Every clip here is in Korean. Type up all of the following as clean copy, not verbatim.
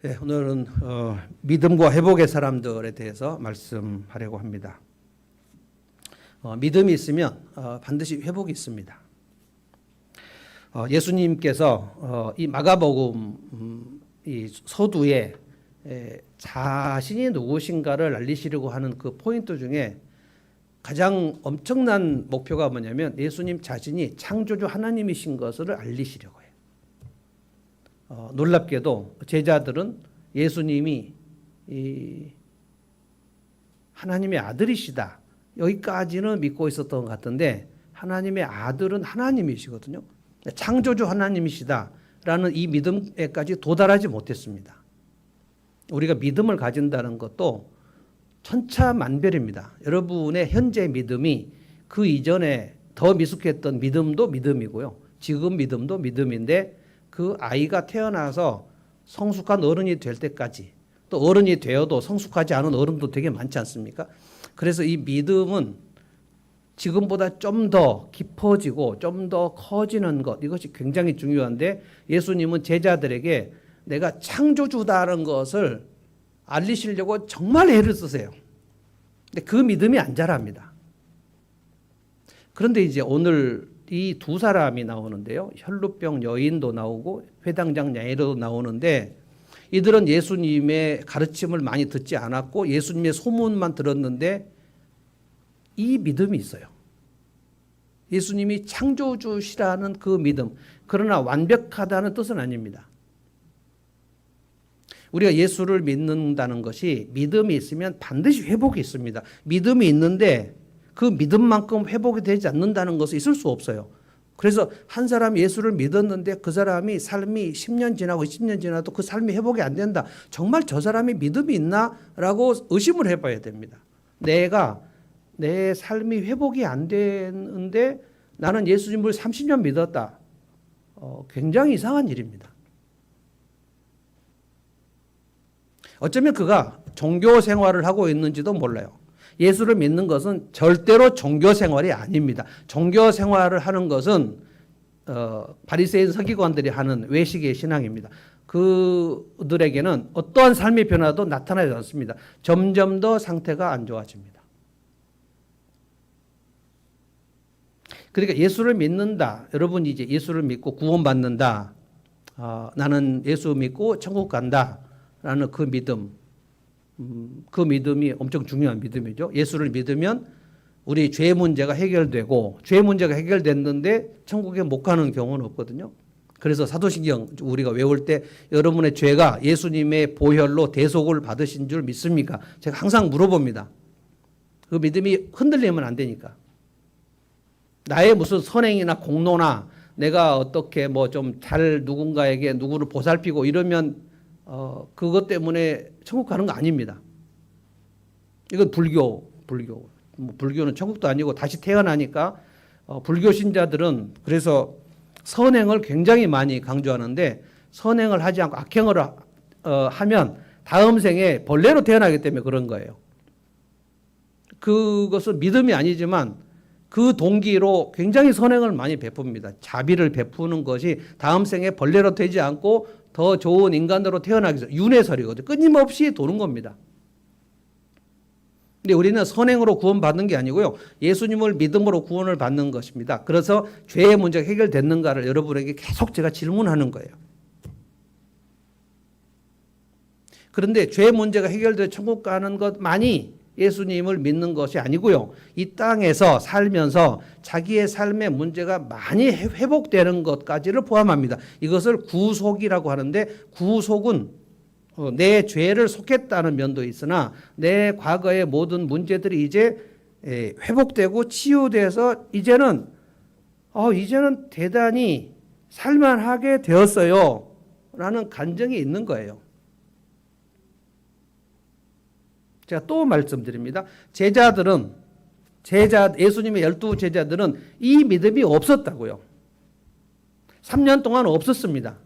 네, 오늘은 믿음과 회복의 사람들에 대해서 말씀하려고 합니다. 믿음이 있으면 반드시 회복이 있습니다. 예수님께서 이 마가복음 이 서두에 자신이 누구신가를 알리시려고 하는 그 포인트 중에 가장 엄청난 목표가 뭐냐면 예수님 자신이 창조주 하나님이신 것을 알리시려고 해요. 놀랍게도 제자들은 예수님이 하나님의 아들이시다 여기까지는 믿고 있었던 것 같은데 하나님의 아들은 하나님이시거든요. 창조주 하나님이시다라는 이 믿음에까지 도달하지 못했습니다. 우리가 믿음을 가진다는 것도 천차만별입니다. 여러분의 현재 믿음이 그 이전에 더 미숙했던 믿음도 믿음이고요. 지금 믿음도 믿음인데 그 아이가 태어나서 성숙한 어른이 될 때까지 또 어른이 되어도 성숙하지 않은 어른도 되게 많지 않습니까? 그래서 이 믿음은 지금보다 좀 더 깊어지고 좀 더 커지는 것 이것이 굉장히 중요한데 예수님은 제자들에게 내가 창조주다는 것을 알리시려고 정말 애를 쓰세요. 근데 그 믿음이 안 자랍니다. 그런데 이제 오늘 이 두 사람이 나오는데요. 혈루병 여인도 나오고 회당장 야이로도 나오는데 이들은 예수님의 가르침을 많이 듣지 않았고 예수님의 소문만 들었는데 이 믿음이 있어요. 예수님이 창조주시라는 그 믿음. 그러나 완벽하다는 뜻은 아닙니다. 우리가 예수를 믿는다는 것이 믿음이 있으면 반드시 회복이 있습니다. 믿음이 있는데 그 믿음만큼 회복이 되지 않는다는 것은 있을 수 없어요. 그래서 한 사람이 예수를 믿었는데 그 사람이 삶이 10년 지나고 20년 지나도 그 삶이 회복이 안 된다. 정말 저 사람이 믿음이 있나라고 의심을 해봐야 됩니다. 내 삶이 회복이 안 되는데 나는 예수님을 30년 믿었다. 굉장히 이상한 일입니다. 어쩌면 그가 종교 생활을 하고 있는지도 몰라요. 예수를 믿는 것은 절대로 종교 생활이 아닙니다. 종교 생활을 하는 것은 바리새인 서기관들이 하는 외식의 신앙입니다. 그들에게는 어떠한 삶의 변화도 나타나지 않습니다. 점점 더 상태가 안 좋아집니다. 그러니까 예수를 믿는다. 여러분이 이제 예수를 믿고 구원받는다. 나는 예수 믿고 천국 간다. 라는 그 믿음. 그 믿음이 엄청 중요한 믿음이죠. 예수를 믿으면 우리 죄 문제가 해결되고 죄 문제가 해결됐는데 천국에 못 가는 경우는 없거든요. 그래서 사도신경 우리가 외울 때 여러분의 죄가 예수님의 보혈로 대속을 받으신 줄 믿습니까? 제가 항상 물어봅니다. 그 믿음이 흔들리면 안 되니까. 나의 무슨 선행이나 공로나 내가 어떻게 뭐 좀 잘 누군가에게 누구를 보살피고 이러면 그것 때문에 천국 가는 거 아닙니다. 이건 불교는 천국도 아니고 다시 태어나니까 불교 신자들은 그래서 선행을 굉장히 많이 강조하는데 선행을 하지 않고 악행을 하면 다음 생에 벌레로 태어나기 때문에 그런 거예요. 그것은 믿음이 아니지만 그 동기로 굉장히 선행을 많이 베풉니다. 자비를 베푸는 것이 다음 생에 벌레로 되지 않고 더 좋은 인간으로 태어나기 위해서 윤회설이거든요. 끊임없이 도는 겁니다. 근데 우리는 선행으로 구원받는 게 아니고요. 예수님을 믿음으로 구원을 받는 것입니다. 그래서 죄의 문제가 해결됐는가를 여러분에게 계속 제가 질문하는 거예요. 그런데 죄의 문제가 해결돼 천국 가는 것만이 예수님을 믿는 것이 아니고요. 이 땅에서 살면서 자기의 삶의 문제가 많이 회복되는 것까지를 포함합니다. 이것을 구속이라고 하는데 구속은 내 죄를 속했다는 면도 있으나 내 과거의 모든 문제들이 이제 회복되고 치유돼서 이제는 대단히 살만하게 되었어요. 라는 간증이 있는 거예요. 제가 또 말씀드립니다. 예수님의 12제자들은 이 믿음이 없었다고요. 3년 동안 없었습니다.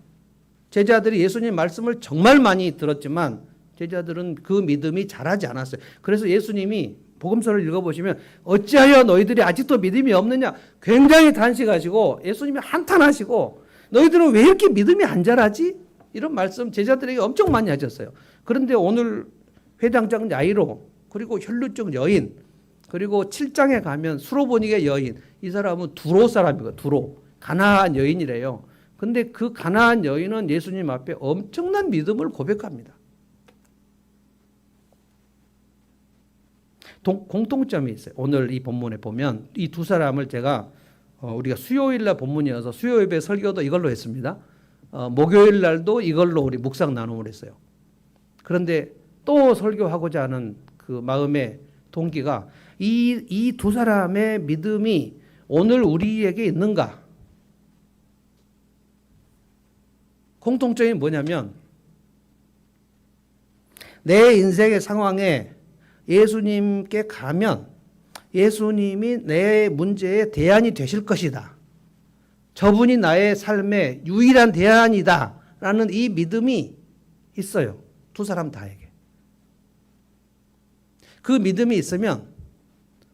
제자들이 예수님 말씀을 정말 많이 들었지만 제자들은 그 믿음이 자라지 않았어요. 그래서 예수님이 복음서를 읽어보시면 어찌하여 너희들이 아직도 믿음이 없느냐 굉장히 단식하시고 예수님이 한탄하시고 너희들은 왜 이렇게 믿음이 안 자라지? 이런 말씀 제자들에게 엄청 많이 하셨어요. 그런데 오늘 회당장 야이로, 그리고 혈루증 여인, 그리고 7장에 가면 수로보니게 여인, 이 사람은 두로 사람이고 두로 가나안 여인이래요. 근데 그 가나안 여인은 예수님 앞에 엄청난 믿음을 고백합니다. 공통점이 있어요. 오늘 이 본문에 보면 이 두 사람을 제가 우리가 수요일날 본문이어서 수요일에 설교도 이걸로 했습니다. 목요일 날도 이걸로 우리 묵상 나눔을 했어요. 그런데 또 설교하고자 하는 그 마음의 동기가 이 두 사람의 믿음이 오늘 우리에게 있는가? 공통점이 뭐냐면 내 인생의 상황에 예수님께 가면 예수님이 내 문제의 대안이 되실 것이다. 저분이 나의 삶의 유일한 대안이다. 라는 이 믿음이 있어요. 두 사람 다에게. 그 믿음이 있으면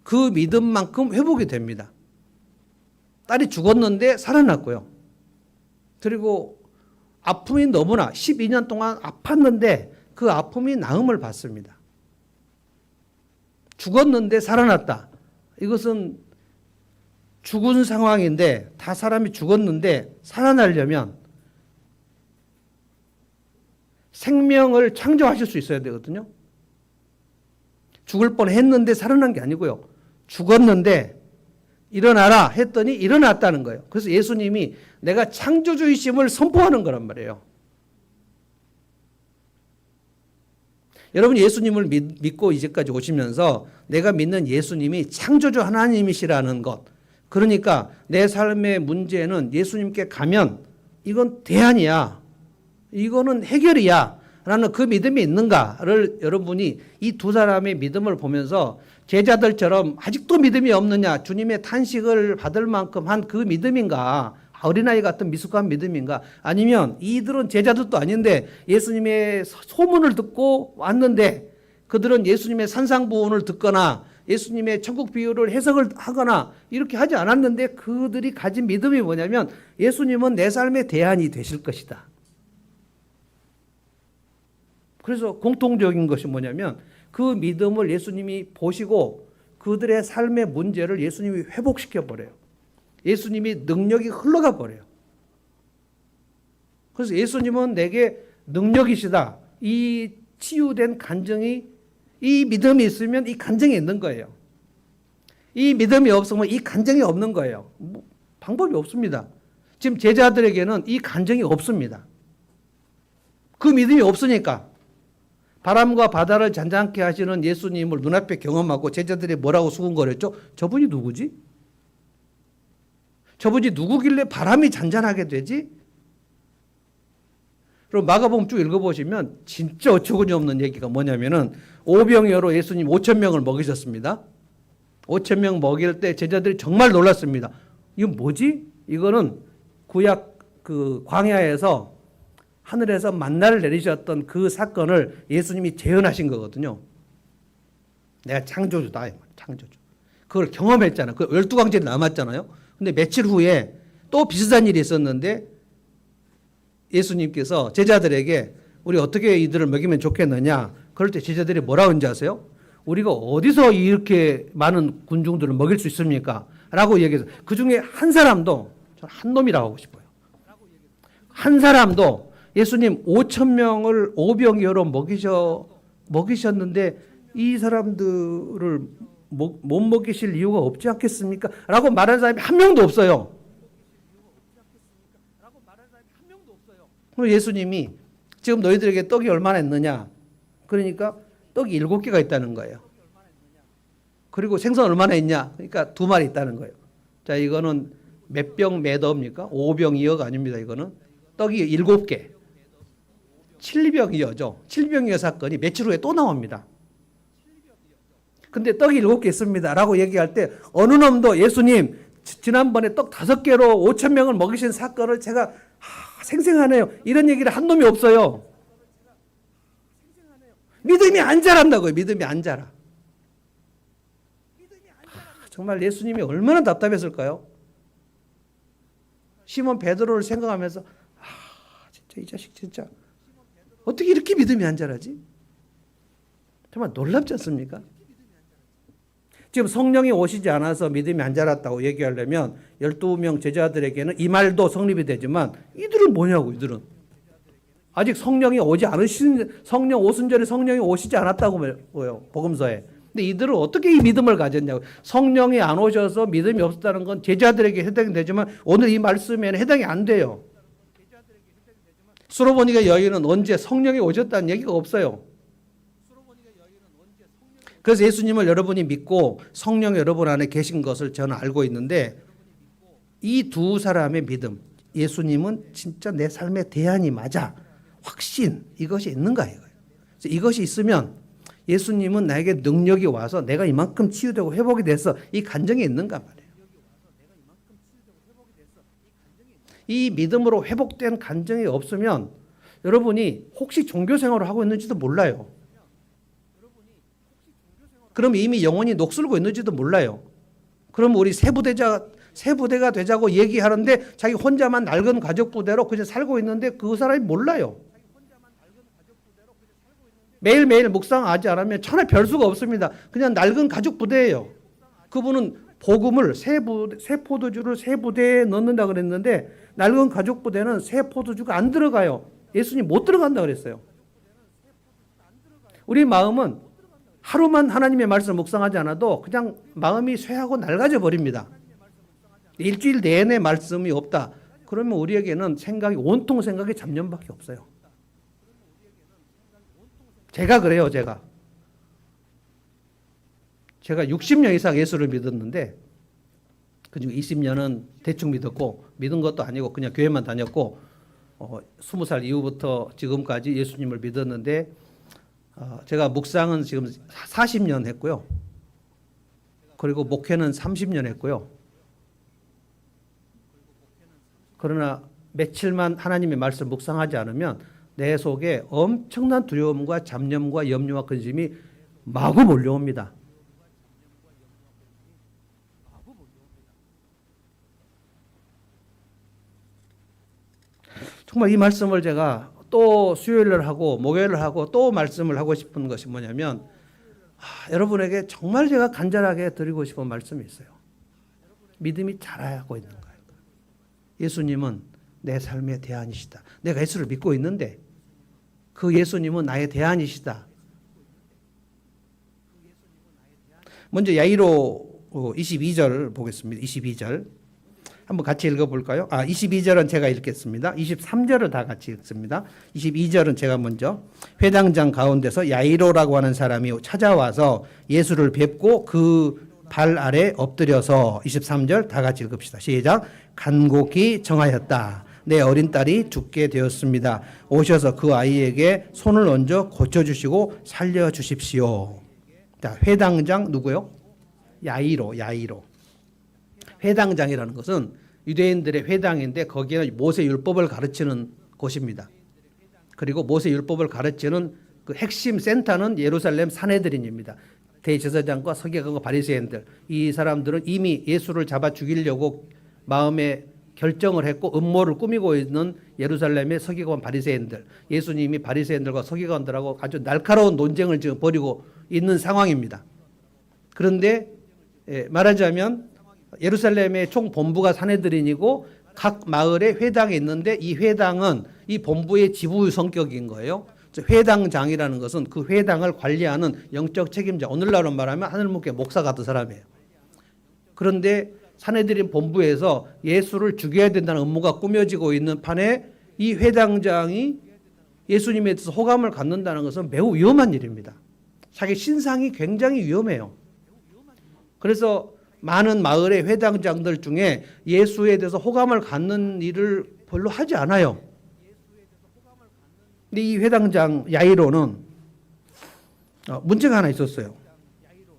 그 믿음만큼 회복이 됩니다. 딸이 죽었는데 살아났고요. 그리고 아픔이 너무나 12년 동안 아팠는데 그 아픔이 나음을 받습니다. 죽었는데 살아났다. 이것은 죽은 상황인데 다 사람이 죽었는데 살아나려면 생명을 창조하실 수 있어야 되거든요. 죽을 뻔했는데 살아난 게 아니고요. 죽었는데 일어나라 했더니 일어났다는 거예요. 그래서 예수님이 내가 창조주이심을 선포하는 거란 말이에요. 여러분 예수님을 믿고 이제까지 오시면서 내가 믿는 예수님이 창조주 하나님이시라는 것, 그러니까 내 삶의 문제는 예수님께 가면 이건 대안이야, 이거는 해결이야 라는 그 믿음이 있는가를 여러분이 이 두 사람의 믿음을 보면서 제자들처럼 아직도 믿음이 없느냐, 주님의 탄식을 받을 만큼 한 그 믿음인가, 어린아이 같은 미숙한 믿음인가, 아니면 이들은 제자들도 아닌데 예수님의 소문을 듣고 왔는데 그들은 예수님의 산상부훈을 듣거나 예수님의 천국 비유를 해석을 하거나 이렇게 하지 않았는데 그들이 가진 믿음이 뭐냐면 예수님은 내 삶의 대안이 되실 것이다. 그래서 공통적인 것이 뭐냐면 그 믿음을 예수님이 보시고 그들의 삶의 문제를 예수님이 회복시켜 버려요. 예수님이 능력이 흘러가 버려요. 그래서 예수님은 내게 능력이시다. 이 치유된 간증이, 이 믿음이 있으면 이 간증이 있는 거예요. 이 믿음이 없으면 이 간증이 없는 거예요. 방법이 없습니다. 지금 제자들에게는 이 간증이 없습니다. 그 믿음이 없으니까. 바람과 바다를 잔잔케 하시는 예수님을 눈앞에 경험하고 제자들이 뭐라고 수군거렸죠? 저분이 누구지? 저분이 누구길래 바람이 잔잔하게 되지? 그리고 마가복음 쭉 읽어보시면 진짜 어처구니 없는 얘기가 뭐냐면은 오병이어로 예수님 5,000명을 먹이셨습니다. 5,000명 먹일 때 제자들이 정말 놀랐습니다. 이건 뭐지? 이거는 구약 그 광야에서 하늘에서 만나를 내리셨던 그 사건을 예수님이 재현하신 거거든요. 내가 창조주다. 창조주. 그걸 경험했잖아요. 그 12광절이 남았잖아요. 근데 며칠 후에 또 비슷한 일이 있었는데 예수님께서 제자들에게 우리 어떻게 이들을 먹이면 좋겠느냐. 그럴 때 제자들이 뭐라고 하는지 아세요? 우리가 어디서 이렇게 많은 군중들을 먹일 수 있습니까? 라고 얘기해서 그 중에 한 사람도, 저는 한 놈이라고 하고 싶어요. 한 사람도 예수님 5,000명을 오병이어로 먹이셨는데 이 사람들을 못 먹이실 이유가 없지 않겠습니까? 라고 말하는 사람이 한 명도 없어요. 그리고 예수님이 지금 너희들에게 떡이 얼마나 있느냐? 그러니까 떡이 7개가 있다는 거예요. 그리고 생선 얼마나 있냐? 그러니까 2마리 있다는 거예요. 자, 이거는 몇 병 몇 어입니까? 5병이어가 아닙니다. 이거는 떡이 7개. 7병이어죠. 7병이어 사건이 며칠 후에 또 나옵니다. 근데 떡이 7개 있습니다. 라고 얘기할 때 어느 놈도 예수님 지난번에 떡 5개로 5,000명을 먹이신 사건을 제가 생생하네요. 이런 얘기를 한 놈이 없어요. 믿음이 안 자란다고요. 믿음이 안 자라. 정말 예수님이 얼마나 답답했을까요? 시몬 베드로를 생각하면서 진짜 이 자식 진짜 어떻게 이렇게 믿음이 안 자라지? 정말 놀랍지 않습니까? 지금 성령이 오시지 않아서 믿음이 안 자랐다고 얘기하려면 12명 제자들에게는 이 말도 성립이 되지만 이들은 뭐냐고. 이들은 아직 성령이 오지 않으신, 성령 오순절에 성령이 오시지 않았다고 보여 복음서에. 근데 이들은 어떻게 이 믿음을 가졌냐고. 성령이 안 오셔서 믿음이 없었다는 건 제자들에게 해당이 되지만 오늘 이 말씀에는 해당이 안 돼요. 수로보니가 여인은 언제 성령이 오셨다는 얘기가 없어요. 그래서 예수님을 여러분이 믿고 성령 여러분 안에 계신 것을 저는 알고 있는데 이 두 사람의 믿음, 예수님은 진짜 내 삶의 대안이 맞아, 확신, 이것이 있는가 이거예요. 이것이 있으면 예수님은 나에게 능력이 와서 내가 이만큼 치유되고 회복이 돼서 이 간증이 있는가 말이에요. 이 믿음으로 회복된 간증이 없으면 여러분이 혹시 종교 생활을 하고 있는지도 몰라요. 그럼 이미 영혼이 녹슬고 있는지도 몰라요. 그럼 우리 새 부대가 되자고 얘기하는데 자기 혼자만 낡은 가족 부대로 그냥 살고 있는데 그 사람이 몰라요. 매일매일 묵상하지 않으면 천하 별수가 없습니다. 그냥 낡은 가족 부대예요. 그분은 복음을 새 포도주를 새 부대에 넣는다 그랬는데 낡은 가족 부대는 새 포도주가 안 들어가요. 예수님 못 들어간다 그랬어요. 우리 마음은 하루만 하나님의 말씀을 묵상하지 않아도 그냥 마음이 쇠하고 낡아져 버립니다. 일주일 내내 말씀이 없다. 그러면 우리에게는 온통 생각이 잡념밖에 없어요. 제가 그래요. 제가 60년 이상 예수를 믿었는데 그중 20년은 대충 믿었고 믿은 것도 아니고 그냥 교회만 다녔고 20살 이후부터 지금까지 예수님을 믿었는데 제가 묵상은 지금 40년 했고요. 그리고 목회는 30년 했고요. 그러나 며칠만 하나님의 말씀을 묵상하지 않으면 내 속에 엄청난 두려움과 잡념과 염려와 근심이 마구 몰려옵니다. 정말 이 말씀을 제가 또 수요일을 하고 목요일을 하고 또 말씀을 하고 싶은 것이 뭐냐면 여러분에게 정말 제가 간절하게 드리고 싶은 말씀이 있어요. 믿음이 자라고 있는 거예요. 예수님은 내 삶의 대안이시다. 내가 예수를 믿고 있는데 그 예수님은 나의 대안이시다. 먼저 야이로 22절 보겠습니다. 22절 한번 같이 읽어볼까요? 22절은 제가 읽겠습니다. 23절을 다 같이 읽습니다. 22절은 제가 먼저 회당장 가운데서 야이로라고 하는 사람이 찾아와서 예수를 뵙고 그 발 아래 엎드려서 23절 다 같이 읽읍시다. 시작. 간곡히 정하였다. 내 어린 딸이 죽게 되었습니다. 오셔서 그 아이에게 손을 얹어 고쳐주시고 살려주십시오. 자, 회당장 누구요? 야이로. 회당장이라는 것은 유대인들의 회당인데 거기에는 모세 율법을 가르치는 곳입니다. 그리고 모세 율법을 가르치는 그 핵심 센터는 예루살렘 산헤드린입니다. 대제사장과 서기관과 바리새인들, 이 사람들은 이미 예수를 잡아 죽이려고 마음에 결정을 했고 음모를 꾸미고 있는 예루살렘의 서기관 바리새인들, 예수님이 바리새인들과 서기관들하고 아주 날카로운 논쟁을 지금 벌이고 있는 상황입니다. 그런데 말하자면 예루살렘의 총 본부가 산헤드린이고 각 마을에 회당이 있는데 이 회당은 이 본부의 지부 성격인 거예요. 회당장이라는 것은 그 회당을 관리하는 영적 책임자, 오늘날로 말하면 하늘문교회 목사 같은 사람이에요. 그런데 산헤드린 본부에서 예수를 죽여야 된다는 음모가 꾸며지고 있는 판에 이 회당장이 예수님에 대해서 호감을 갖는다는 것은 매우 위험한 일입니다. 자기 신상이 굉장히 위험해요. 그래서 많은 마을의 회당장들 중에 예수에 대해서 호감을 갖는 일을 별로 하지 않아요. 근데 이 회당장 야이로는 문제가 하나 있었어요.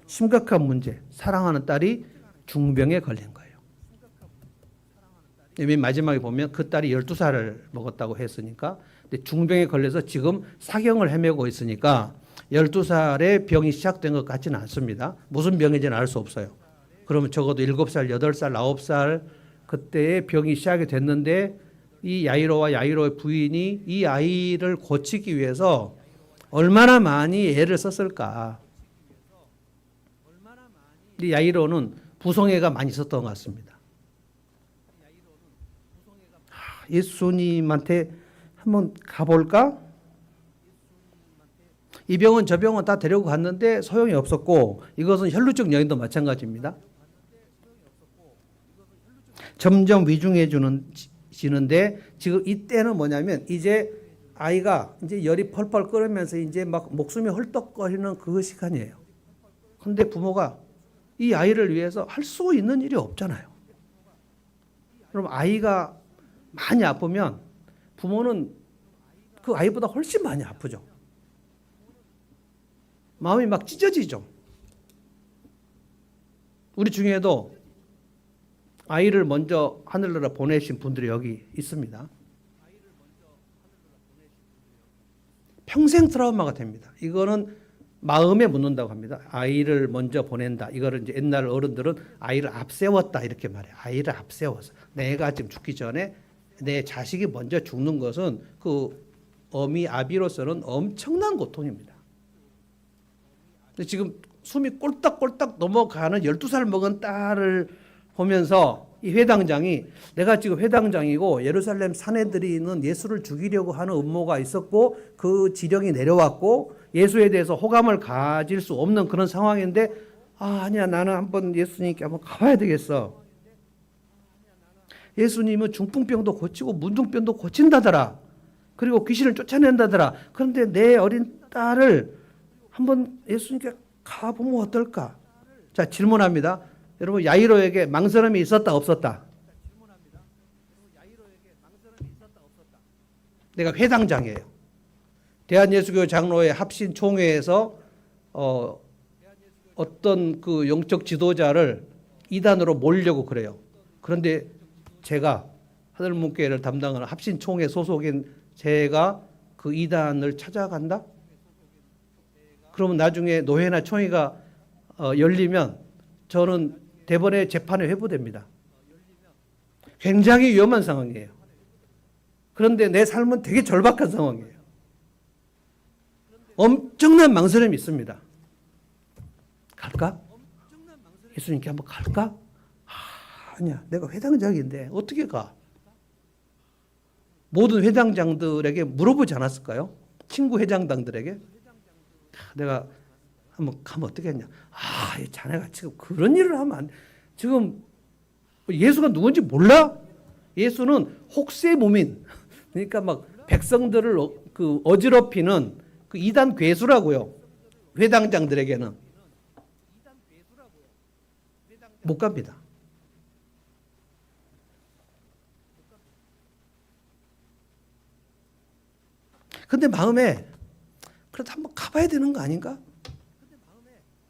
심각한 문제. 사랑하는 딸이 중병에 걸린 거예요. 맨 마지막에 보면 그 딸이 12살을 먹었다고 했으니까 근데 중병에 걸려서 지금 사경을 헤매고 있으니까 12살에 병이 시작된 것 같지는 않습니다. 무슨 병인지는 알 수 없어요. 그러면 적어도 7살, 8살, 9살 그때에 병이 시작이 됐는데 이 야이로와 야이로의 부인이 이 아이를 고치기 위해서 얼마나 많이 애를 썼을까. 이 야이로는 부성애가 많이 있었던 것 같습니다. 예수님한테 한번 가볼까? 이 병은 저 병은 다 데리고 갔는데 소용이 없었고, 이것은 혈루증 여인도 마찬가지입니다. 점점 위중해지는데 지금 이때는 뭐냐면 이제 아이가 이제 열이 펄펄 끓으면서 이제 막 목숨이 헐떡거리는 그 시간이에요. 근데 부모가 이 아이를 위해서 할 수 있는 일이 없잖아요. 그럼 아이가 많이 아프면 부모는 그 아이보다 훨씬 많이 아프죠. 마음이 막 찢어지죠. 우리 중에도 아이를 먼저 하늘나라 보내신 분들이 여기 있습니다. 평생 트라우마가 됩니다. 이거는 마음에 묻는다고 합니다. 아이를 먼저 보낸다. 이거를 이제 옛날 어른들은 아이를 앞세웠다 이렇게 말해요. 아이를 앞세워서 내가 지금 죽기 전에 내 자식이 먼저 죽는 것은 그 어미 아비로서는 엄청난 고통입니다. 근데 지금 숨이 꼴딱꼴딱 넘어가는 12살 먹은 딸을 보면서 이 회당장이 내가 지금 회당장이고 예루살렘 사내들이 있는 예수를 죽이려고 하는 음모가 있었고 그 지령이 내려왔고 예수에 대해서 호감을 가질 수 없는 그런 상황인데 아니야 나는 한번 예수님께 한번 가봐야 되겠어. 예수님은 중풍병도 고치고 문둥병도 고친다더라. 그리고 귀신을 쫓아낸다더라. 그런데 내 어린 딸을 한번 예수님께 가보면 어떨까? 자, 질문합니다. 여러분, 야이로에게 망설임이 있었다, 없었다? 내가 회당장이에요. 대한예수교 장로회 합신 총회에서 어떤 그 영적 지도자를 이단으로 몰려고 그래요. 그런데 제가 하늘문교회를 담당하는 합신 총회 소속인 제가 그 이단을 찾아간다? 그러면 나중에 노회나 총회가 열리면 저는 대법원의 재판에 회부됩니다. 굉장히 위험한 상황이에요. 그런데 내 삶은 되게 절박한 상황이에요. 엄청난 망설임이 있습니다. 갈까? 예수님께 한번 갈까? 아니야, 내가 회당장인데 어떻게 가? 모든 회당장들에게 물어보지 않았을까요? 친구 회장당들에게? 내가 한번 가면 어떻겠냐? 자네가 지금 그런 일을 하면 안 돼. 지금 예수가 누군지 몰라? 예수는 혹세무민, 그러니까 막 백성들을 그 어지럽히는 그 이단 괴수라고요. 회당장들에게는 못 갑니다. 근데 마음에 그래도 한번 가봐야 되는 거 아닌가?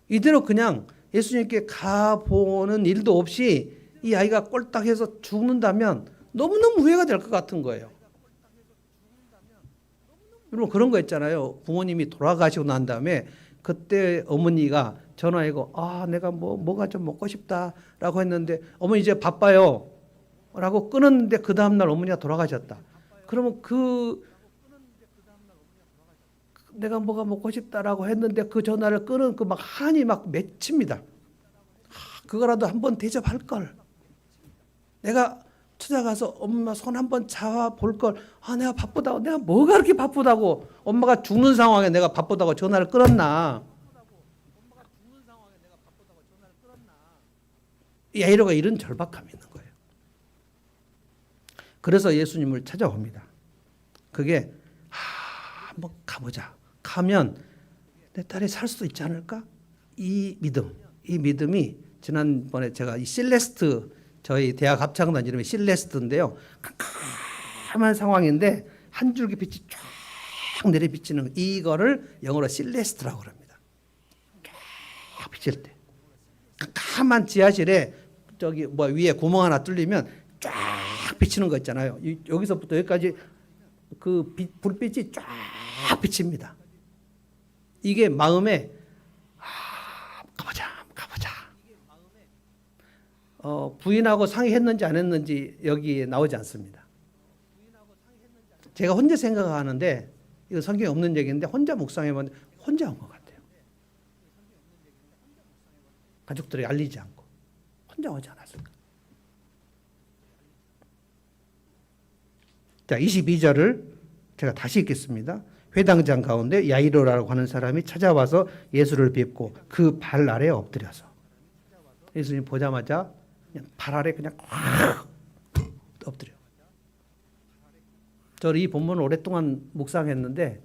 이대로 그냥 예수님께 가보는 일도 없이 이 아이가 꼴딱해서 죽는다면 너무너무 후회가 될 것 같은 거예요. 여러분 그런 거 있잖아요. 부모님이 돌아가시고 난 다음에 그때 어머니가 전화하고 내가 뭐가 좀 먹고 싶다라고 했는데 어머니 이제 바빠요 라고 끊었는데 그 다음날 어머니가 돌아가셨다. 그러면 내가 뭐가 먹고 싶다라고 했는데 그 전화를 끊은 그 막 한이 막 맺힙니다. 그거라도 한번 대접할 걸. 내가 찾아가서 엄마 손 한번 잡아볼 걸. 내가 바쁘다고. 내가 뭐가 그렇게 바쁘다고. 엄마가 죽는 상황에 내가 바쁘다고 전화를 끊었나. 야이로가 이런 절박함이 있는 거예요. 그래서 예수님을 찾아옵니다. 그게 한번 가보자. 가면 내 딸이 살 수도 있지 않을까? 이 믿음이 지난번에 제가 이 실레스트 저희 대학 합창단 이름이 실레스트인데요. 캄캄한 상황인데 한 줄기 빛이 쫙 내리비치는 이거를 영어로 실레스트라고 합니다. 쫙 비칠 때 캄캄한 지하실에 저기 위에 구멍 하나 뚫리면 쫙 비치는 거 있잖아요. 여기서부터 여기까지 그 불빛이 쫙 비칩니다. 이게 마음에 가보자. 부인하고 상의했는지 안 했는지 여기에 나오지 않습니다. 제가 혼자 생각하는데 이거 성경에 없는 얘기인데 혼자 묵상해봤는데 혼자 온 것 같아요. 가족들에게 알리지 않고 혼자 오지 않았을까. 자, 22절을 제가 다시 읽겠습니다. 회당장 가운데 야이로라고 하는 사람이 찾아와서 예수를 뵙고 그 발 아래에 엎드려서 예수님 보자마자 그냥 발 아래 그냥 확 엎드려. 저는 이 본문을 오랫동안 묵상했는데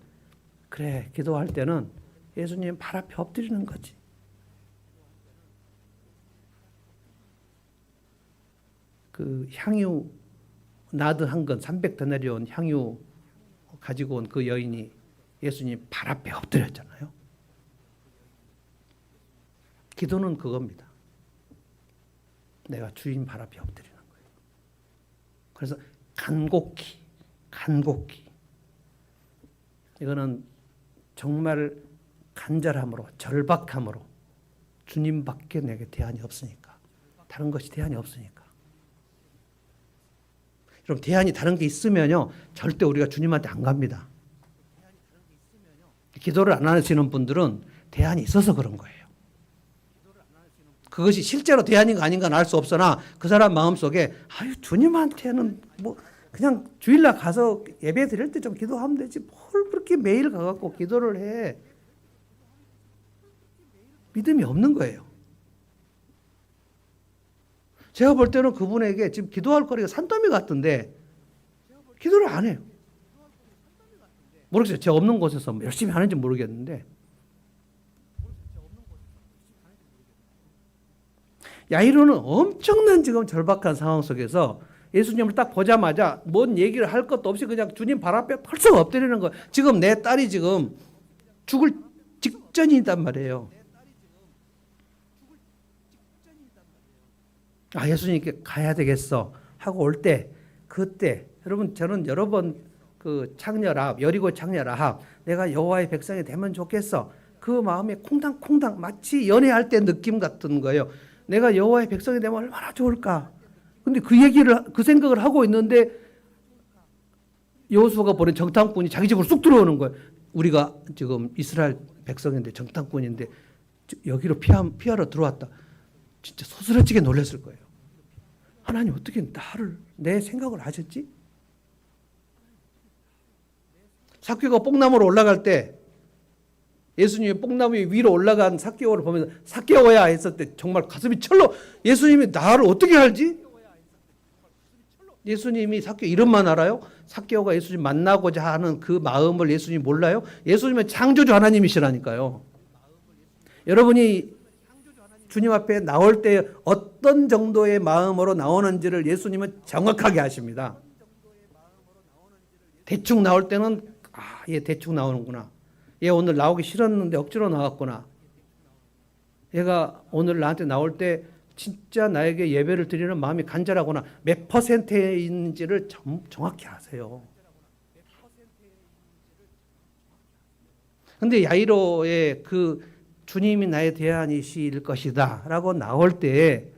그래, 기도할 때는 예수님 발 앞에 엎드리는 거지. 그 향유 나드 한 건 300데나리온 향유 가지고 온 그 여인이 예수님 발 앞에 엎드렸잖아요. 기도는 그겁니다. 내가 주인 발 앞에 엎드리는 거예요. 그래서 간곡히 이거는 정말 간절함으로 절박함으로 주님밖에 내게 대안이 없으니까 다른 것이 대안이 없으니까. 그럼 대안이 다른 게 있으면요 절대 우리가 주님한테 안 갑니다. 기도를 안 하시는 분들은 대안이 있어서 그런 거예요. 그것이 실제로 대안인가 아닌가는 알 수 없으나 그 사람 마음속에 아유 주님한테는 뭐 그냥 주일날 가서 예배 드릴 때 좀 기도하면 되지 뭘 그렇게 매일 가갖고 기도를 해. 믿음이 없는 거예요. 제가 볼 때는 그분에게 지금 기도할 거리가 산더미 같은데 기도를 안 해요. 모르겠어요. 제가 없는 곳에서 열심히 하는지 모르겠는데 야이로는 엄청난 지금 절박한 상황 속에서 예수님을 딱 보자마자 뭔 얘기를 할 것도 없이 그냥 주님 발 앞에 펄썩 엎드리는 거예요. 지금 내 딸이 지금 죽을 직전이단 말이에요. 아, 예수님께 가야 되겠어 하고 올 때 그때 여러분 저는 여러 번 그 창녀라합 여리고 창녀라합 내가 여호와의 백성이 되면 좋겠어 그 마음에 콩당콩당 마치 연애할 때 느낌 같은 거예요. 내가 여호와의 백성이 되면 얼마나 좋을까. 근데 그 얘기를 그 생각을 하고 있는데 여호수아가 보낸 정탐꾼이 자기 집으로 쑥 들어오는 거예요. 우리가 지금 이스라엘 백성인데 정탐꾼인데 여기로 피하러 들어왔다. 진짜 소스라치게 놀랐을 거예요. 하나님 어떻게 나를 내 생각을 하셨지? 삭개오가 뽕나무로 올라갈 때 예수님이 뽕나무 위로 올라간 삭개오를 보면서 삭개오야 했을 때 정말 가슴이 철렁. 예수님이 나를 어떻게 알지? 예수님이 삭개오 이름만 알아요? 삭개오가 예수님 만나고자 하는 그 마음을 예수님 몰라요? 예수님은 창조주 하나님이시라니까요. 여러분이 주님 앞에 나올 때 어떤 정도의 마음으로 나오는지를 예수님은 정확하게 아십니다. 대충 나올 때는 아, 얘 대충 나오는구나. 얘 오늘 나오기 싫었는데 억지로 나왔구나. 얘가 오늘 나한테 나올 때 진짜 나에게 예배를 드리는 마음이 간절하구나. 몇 %인지를 정확히 아세요. 근데 야이로의 그 주님이 나의 대안이실 것이다 라고 나올 때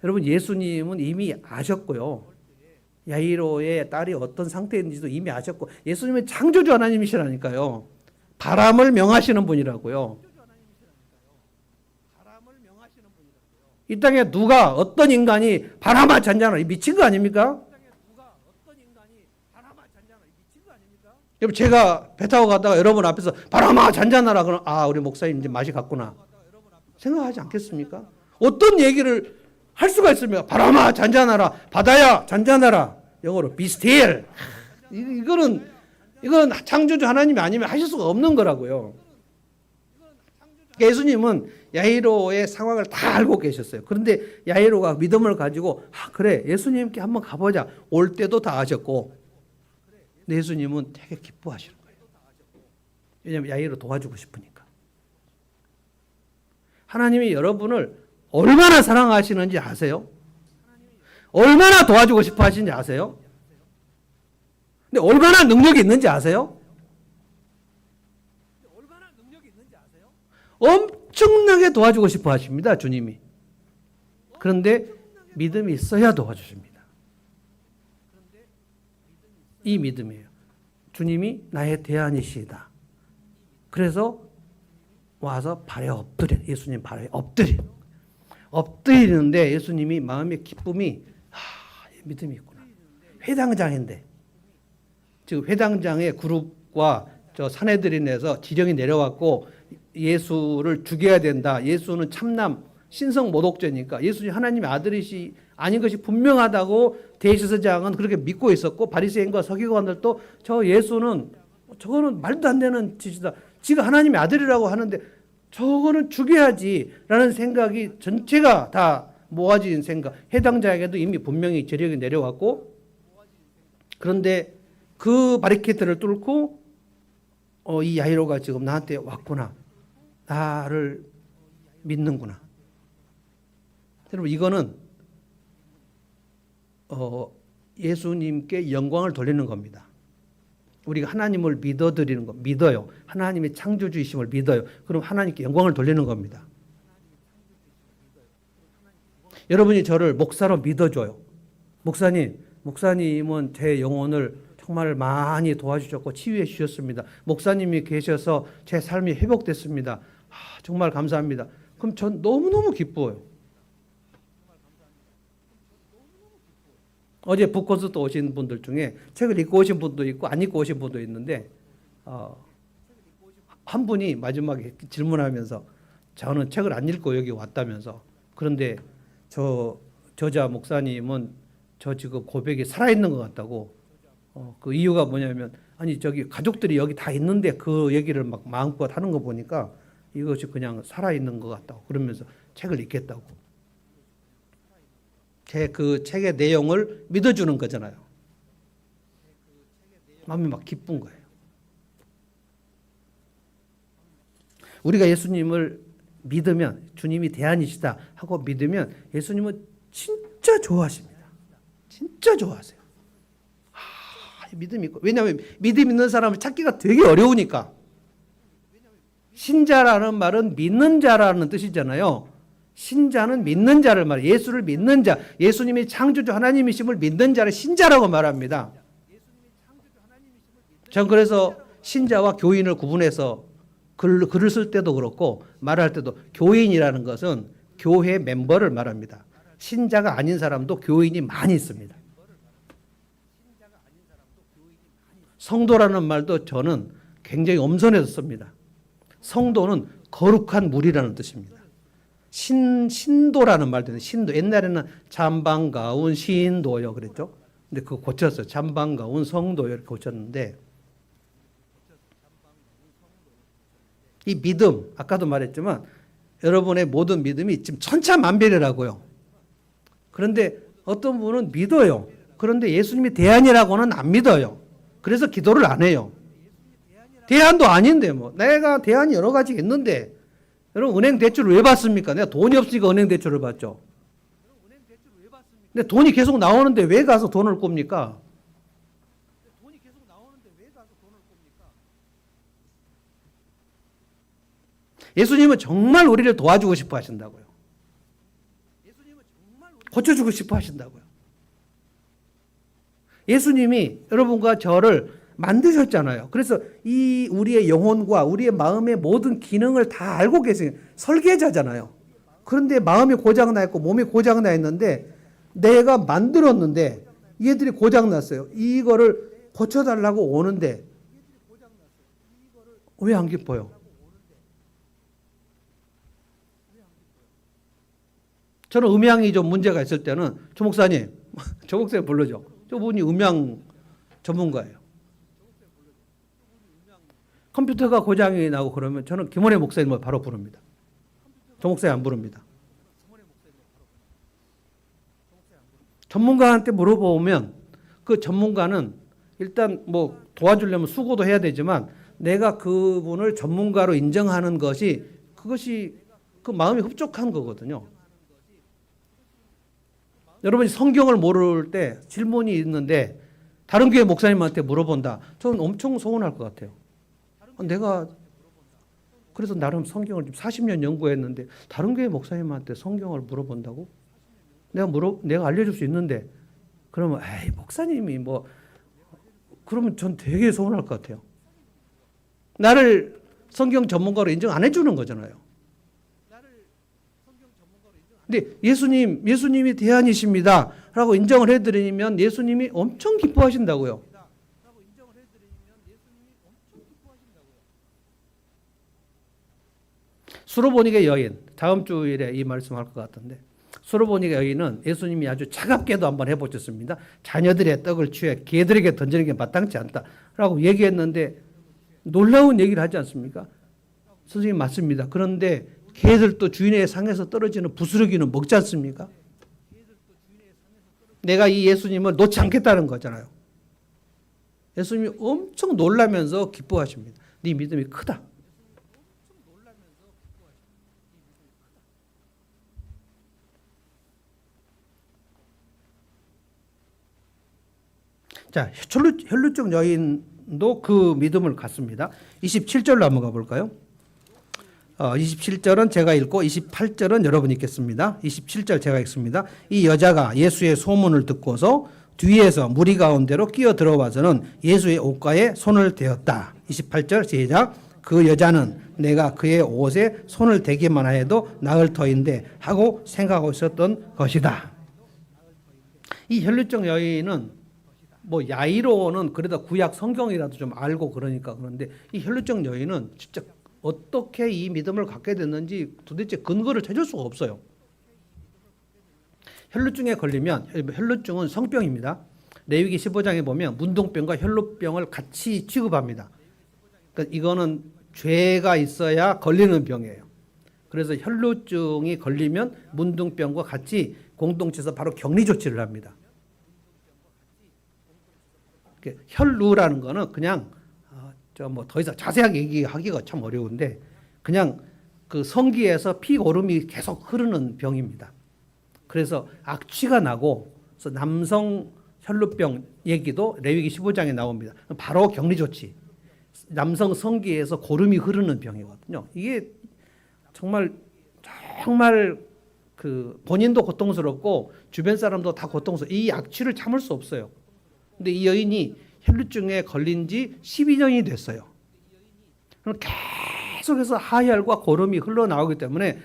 여러분 예수님은 이미 아셨고요. 야이로의 딸이 어떤 상태인지도 이미 아셨고 예수님은 창조주 하나님이시라니까요. 바람을 명하시는 분이라고요. 이 땅에 누가 어떤 인간이 바람아 잔잔하라 미친 거 아닙니까? 여러분 제가 배 타고 가다가 여러분 앞에서 바람아 잔잔하라 그러면 아 우리 목사님 이제 맛이 갔구나 생각하지 않겠습니까? 어떤 얘기를 할 수가 있습니까? 바람아 잔잔하라 바다야 잔잔하라 영어로 be still. 이거는 창조주 하나님이 아니면 하실 수가 없는 거라고요. 예수님은 야이로의 상황을 다 알고 계셨어요. 그런데 야이로가 믿음을 가지고 아 그래 예수님께 한번 가보자 올 때도 다 아셨고 예수님은 되게 기뻐하시는 거예요. 왜냐하면 야이로 도와주고 싶으니까. 하나님이 여러분을 얼마나 사랑하시는지 아세요? 얼마나 도와주고 싶어 하시는지 아세요? 근데 얼마나 능력이 있는지 아세요? 엄청나게 도와주고 싶어 하십니다, 주님이. 그런데 믿음이 있어야 도와주십니다. 이 믿음이에요. 주님이 나의 대안이시다. 그래서 와서 발에 엎드려. 예수님 발에 엎드리는데 예수님이 마음의 기쁨이 믿음이 있구나. 회당장인데 지금 회당장의 그룹과 저 사내들인에서 지령이 내려왔고 예수를 죽여야 된다. 예수는 참남 신성 모독죄니까 예수님 하나님의 아들이시 아닌 것이 분명하다고 대제사장은 그렇게 믿고 있었고 바리새인과 서기관들도 저 예수는 저거는 말도 안 되는 짓이다. 지가 하나님의 아들이라고 하는데 저거는 죽여야지라는 생각이 전체가 다 모아진 생각. 해당자에게도 이미 분명히 재력이 내려왔고 그런데 그 바리케이트를 뚫고 이 야이로가 지금 나한테 왔구나. 나를 믿는구나. 여러분 이거는 예수님께 영광을 돌리는 겁니다. 우리가 하나님을 믿어드리는 거 믿어요. 하나님의 창조주이심을 믿어요. 그럼 하나님께 영광을 돌리는 겁니다. 여러분이 저를 목사로 믿어줘요. 목사님은 제 영혼을 정말 많이 도와주셨고 치유해 주셨습니다. 목사님이 계셔서 제 삶이 회복됐습니다. 정말 감사합니다. 그럼 전 너무너무 기뻐요. 어제 북콘서트 오신 분들 중에 책을 읽고 오신 분도 있고 안 읽고 오신 분도 있는데 한 분이 마지막에 질문하면서 저는 책을 안 읽고 여기 왔다면서 그런데 저자 목사님은 저 지금 고백이 살아있는 것 같다고 그 이유가 뭐냐면 아니 저기 가족들이 여기 다 있는데 그 얘기를 막 마음껏 하는 거 보니까 이것이 그냥 살아있는 것 같다고 그러면서 책을 읽겠다고 그 책의 내용을 믿어주는 거잖아요. 마음이 막 기쁜 거예요. 우리가 예수님을 믿으면 주님이 대안이시다 하고 믿으면 예수님은 진짜 좋아하십니다. 진짜 좋아하세요. 믿음이 있고 왜냐하면 믿음 있는 사람을 찾기가 되게 어려우니까. 신자라는 말은 믿는 자라는 뜻이잖아요. 신자는 믿는 자를 말해요. 예수를 믿는 자, 예수님이 창조주 하나님이심을 믿는 자를 신자라고 말합니다. 전 그래서 신자와 교인을 구분해서 글을 쓸 때도 그렇고 말할 때도 교인이라는 것은 교회 멤버를 말합니다. 신자가 아닌 사람도 교인이 많이 있습니다. 성도라는 말도 저는 굉장히 엄선해서 씁니다. 성도는 거룩한 무리라는 뜻입니다. 신도라는 말도 있는데 신도 옛날에는 잠방가운 신도요 그랬죠. 근데 그거 고쳤어요. 잠방가운 성도요 이렇게 고쳤는데 이 믿음 아까도 말했지만 여러분의 모든 믿음이 지금 천차만별이라고요. 그런데 어떤 분은 믿어요. 그런데 예수님이 대안이라고는 안 믿어요. 그래서 기도를 안 해요. 대안도 아닌데 뭐 내가 대안이 여러 가지 있는데 여러분 은행 대출을 왜 받습니까? 내가 돈이 없으니까 은행 대출을 받죠. 근데 돈이 계속 나오는데 왜 가서 돈을 꼽니까? 예수님은 정말 우리를 도와주고 싶어 하신다고요. 고쳐주고 싶어 하신다고요. 예수님이 여러분과 저를 만드셨잖아요. 그래서 이 우리의 영혼과 우리의 마음의 모든 기능을 다 알고 계세요. 설계자잖아요. 그런데 마음이 고장나 있고 몸이 고장나 있는데 내가 만들었는데 얘들이 고장났어요. 이거를 고쳐달라고 오는데 왜 안 기뻐요? 저는 음향이 좀 문제가 있을 때는 조 목사님, 조 목사님 불러줘. 저분이 음향 전문가예요. 컴퓨터가 고장이 나고 그러면 저는 김원혜 목사님을 바로 부릅니다. 조 목사님 안 부릅니다. 전문가한테 물어보면 그 전문가는 일단 뭐 도와주려면 수고도 해야 되지만 내가 그분을 전문가로 인정하는 것이 그것이 그 마음이 흡족한 거거든요. 여러분이 성경을 모를 때 질문이 있는데 다른 교회 목사님한테 물어본다. 저는 엄청 서운할 것 같아요. 내가 그래서 나름 성경을 40년 연구했는데 다른 교회 목사님한테 성경을 물어본다고? 내가 알려줄 수 있는데 그러면 에이 목사님이 뭐 그러면 전 되게 서운할 것 같아요. 나를 성경 전문가로 인정 안 해주는 거잖아요. 근데 예수님이 대안이십니다 라고 인정을 해드리면 예수님이 엄청 기뻐하신다고요. 수로보니게 여인, 다음 주일에 이 말씀할 것 같은데, 수로보니게 여인은 예수님이 아주 차갑게도 한번 해보셨습니다. 자녀들의 떡을 취해 개들에게 던지는 게 마땅치 않다라고 얘기했는데 놀라운 얘기를 하지 않습니까? 선생님 맞습니다. 그런데 개들도 주인의 상에서 떨어지는 부스러기는 먹지 않습니까? 내가 이 예수님을 놓지 않겠다는 거잖아요. 예수님이 엄청 놀라면서 기뻐하십니다. 네 믿음이 크다. 자, 혈루증 여인도 그 믿음을 갖습니다. 27절로 한번 가볼까요? 27절은 제가 읽고 28절은 여러분이 읽겠습니다. 27절 제가 읽습니다. 이 여자가 예수의 소문을 듣고서 뒤에서 무리 가운데로 끼어 들어와서는 예수의 옷가에 손을 대었다. 28절 시작. 그 여자는 내가 그의 옷에 손을 대기만 해도 나을 터인데 하고 생각하고 있었던 것이다. 이 혈루증 여인은 뭐 야이로는 그래도 구약 성경이라도 좀 알고 그러니까 그런데 이 혈루증 여인은 진짜 어떻게 이 믿음을 갖게 됐는지 도대체 근거를 찾을 수가 없어요. 혈루증에 걸리면, 혈루증은 성병입니다. 레위기 15장에 보면 문둥병과 혈루병을 같이 취급합니다. 그러니까 이거는 죄가 있어야 걸리는 병이에요. 그래서 혈루증이 걸리면 문둥병과 같이 공동체에서 바로 격리 조치를 합니다. 혈루라는 거는 그냥 뭐 더 이상 자세하게 얘기하기가 참 어려운데 그냥 그 성기에서 피 고름이 계속 흐르는 병입니다. 그래서 악취가 나고 그래서 남성 혈루병 얘기도 레위기 15장에 나옵니다. 바로 격리 조치. 남성 성기에서 고름이 흐르는 병이거든요. 이게 정말 그 본인도 고통스럽고 주변 사람도 다 고통스러워. 이 악취를 참을 수 없어요. 근데 이 여인이 혈루증에 걸린 지 12년이 됐어요. 계속해서 하혈과 고름이 흘러나오기 때문에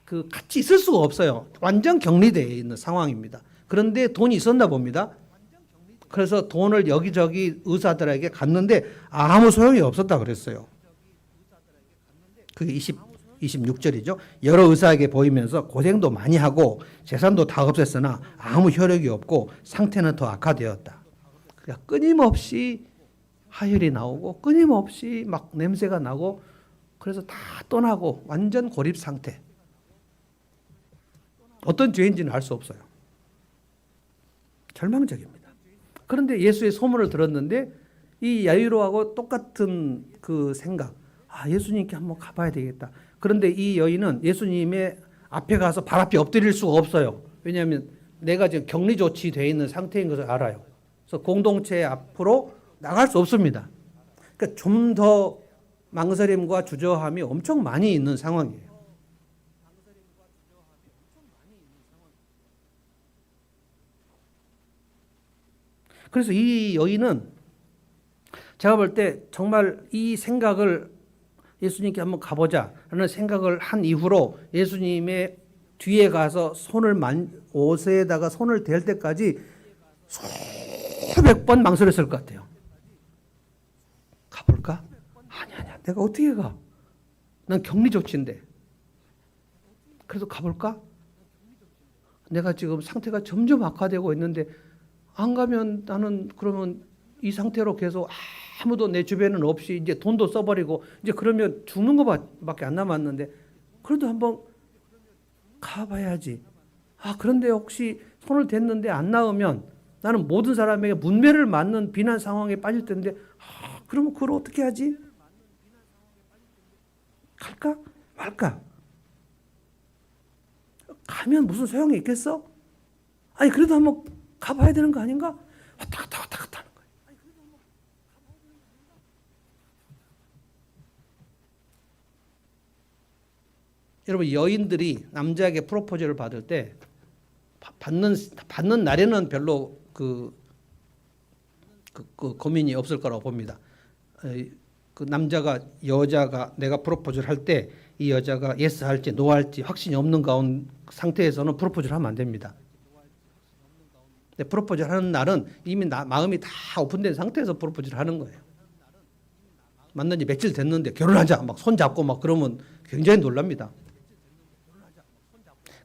그 같이 있을 수가 없어요. 완전 격리되어 있는 상황입니다. 그런데 돈이 있었나 봅니다. 그래서 돈을 여기저기 의사들에게 갔는데 아무 소용이 없었다 그랬어요. 그게 26절이죠. 여러 의사에게 보이면서 고생도 많이 하고 재산도 다 없앴으나 아무 효력이 없고 상태는 더 악화되었다. 그러니까 끊임없이 하혈이 나오고 끊임없이 막 냄새가 나고 그래서 다 떠나고 완전 고립 상태. 어떤 죄인지는 알 수 없어요. 절망적입니다. 그런데 예수의 소문을 들었는데 이 야이로하고 똑같은 그 생각. 예수님께 한번 가봐야 되겠다. 그런데 이 여인은 예수님의 앞에 가서 발 앞에 엎드릴 수가 없어요. 왜냐하면 내가 지금 격리 조치되어 있는 상태인 것을 알아요. 그래서 공동체 앞으로 나갈 수 없습니다. 그러니까 좀 더 망설임과 주저함이 엄청 많이 있는 상황이에요. 그래서 이 여인은 제가 볼 때 정말 이 생각을 예수님께 한번 가보자라는 생각을 한 이후로 예수님의 뒤에 가서 옷에다가 손을 댈 때까지 수백 번 망설였을 것 같아요. 가볼까? 아니야. 내가 어떻게 가? 난 격리 조치인데. 그래도 가볼까? 내가 지금 상태가 점점 악화되고 있는데 안 가면 나는 그러면 이 상태로 계속 아무도 내 주변에는 없이 이제 돈도 써버리고 이제 그러면 죽는 것밖에 안 남았는데 그래도 한번 가봐야지. 그런데 혹시 손을 댔는데 안 나으면 나는 모든 사람에게 문매를 맞는 비난 상황에 빠질 텐데 그러면 그걸 어떻게 하지? 갈까? 말까? 가면 무슨 소용이 있겠어? 그래도 한번 가봐야 되는 거 아닌가? 왔다 갔다 하는 거예요. 여러분 여인들이 남자에게 프로포즈를 받을 때 받는 날에는 별로 그 고민이 없을 거라고 봅니다. 그 남자가 여자가 내가 프로포즈를 할 때 이 여자가 예스 할지 노 할지 확신이 없는 가운 상태에서는 프로포즈를 하면 안 됩니다. 근데 프로포즈를 하는 날은 이미 마음이 다 오픈된 상태에서 프로포즈를 하는 거예요. 만난 지 며칠 됐는데 결혼하자 막 손 잡고 막 그러면 굉장히 놀랍니다.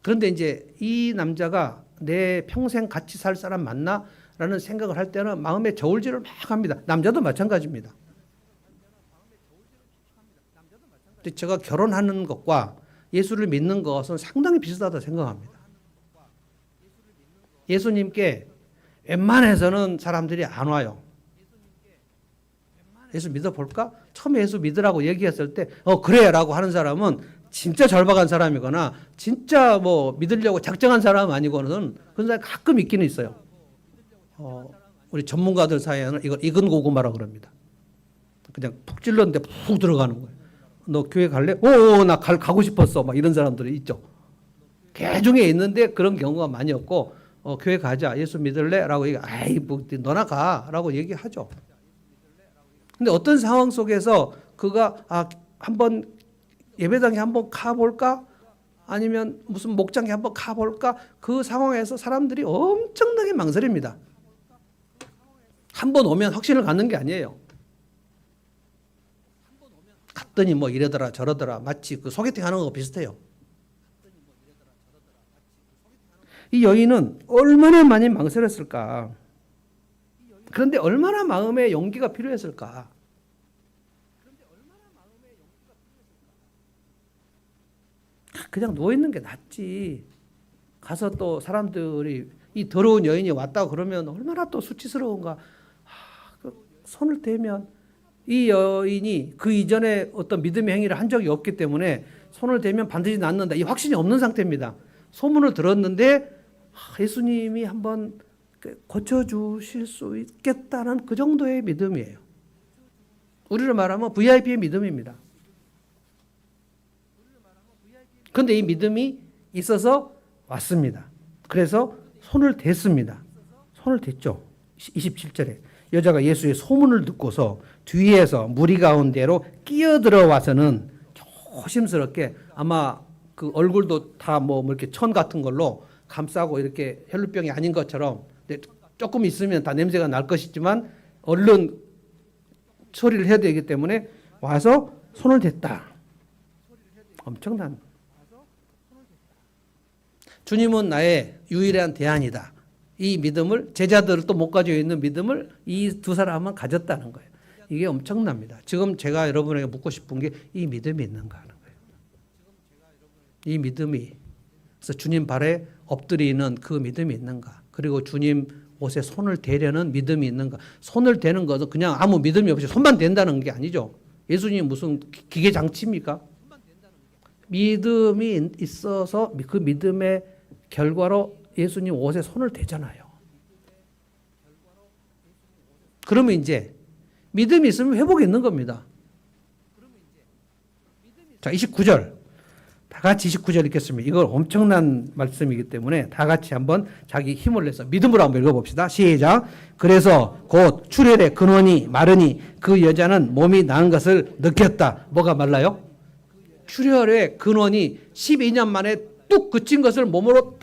그런데 이제 이 남자가 내 평생 같이 살 사람 맞나라는 생각을 할 때는 마음의 저울질을 막 합니다. 남자도 마찬가지입니다. 근데 제가 결혼하는 것과 예수를 믿는 것은 상당히 비슷하다 생각합니다. 예수님께 웬만해서는 사람들이 안 와요. 예수 믿어볼까? 처음에 예수 믿으라고 얘기했을 때 그래 라고 하는 사람은 진짜 절박한 사람이거나 진짜 뭐 믿으려고 작정한 사람 아니고는 그런 사람이 가끔 있기는 있어요. 우리 전문가들 사이에는 이걸 익은 고구마라고 그럽니다. 그냥 푹 찔렀는데 푹 들어가는 거예요. 너 교회 갈래? 나 가고 싶었어. 막 이런 사람들이 있죠. 개 중에 있는데 그런 경우가 많이 없고 교회 가자. 예수 믿을래? 라고 얘기. 아이 뭐 너나 가. 라고 얘기하죠. 근데 어떤 상황 속에서 그가 한번 예배당에 한번 가볼까? 아니면 무슨 목장에 한번 가볼까? 그 상황에서 사람들이 엄청나게 망설입니다. 한번 오면 확신을 갖는 게 아니에요. 갔더니 뭐 이러더라 저러더라 마치 그 소개팅 하는 거 비슷해요. 이 여인은 얼마나 많이 망설였을까? 그런데 얼마나 마음의 용기가 필요했을까? 그냥 누워있는 게 낫지. 가서 또 사람들이 이 더러운 여인이 왔다 그러면 얼마나 또 수치스러운가. 그 손을 대면 이 여인이 그 이전에 어떤 믿음의 행위를 한 적이 없기 때문에 손을 대면 반드시 낫는다. 이 확신이 없는 상태입니다. 소문을 들었는데 예수님이 한번 고쳐주실 수 있겠다는 그 정도의 믿음이에요. 우리를 말하면 VIP의 믿음입니다. 그런데 이 믿음이 있어서 왔습니다. 그래서 손을 댔습니다. 손을 댔죠. 27절에 여자가 예수의 소문을 듣고서 뒤에서 무리 가운데로 끼어들어 와서는 조심스럽게 아마 그 얼굴도 다 뭐 이렇게 천 같은 걸로 감싸고 이렇게 혈루병이 아닌 것처럼 조금 있으면 다 냄새가 날 것이지만 얼른 처리를 해야 되기 때문에 와서 손을 댔다. 엄청난. 주님은 나의 유일한 대안이다. 이 믿음을 제자들을 또 못 가지고 있는 믿음을 이 두 사람은 가졌다는 거예요. 이게 엄청납니다. 지금 제가 여러분에게 묻고 싶은 게 이 믿음이 있는가 하는 거예요. 이 믿음이 그래서 주님 발에 엎드리는 그 믿음이 있는가? 그리고 주님 옷에 손을 대려는 믿음이 있는가? 손을 대는 것은 그냥 아무 믿음이 없이 손만 댄다는 게 아니죠. 예수님 무슨 기계 장치입니까? 믿음이 있어서 그 믿음의 결과로 예수님 옷에 손을 대잖아요. 그러면 이제 믿음이 있으면 회복이 있는 겁니다. 자, 29절. 다 같이 29절 읽겠습니다. 이걸 엄청난 말씀이기 때문에 다 같이 한번 자기 힘을 내서 믿음으로 한번 읽어봅시다. 시작. 그래서 곧 출혈의 근원이 마르니 그 여자는 몸이 나은 것을 느꼈다. 뭐가 말라요? 출혈의 근원이 12년 만에 뚝 그친 것을 몸으로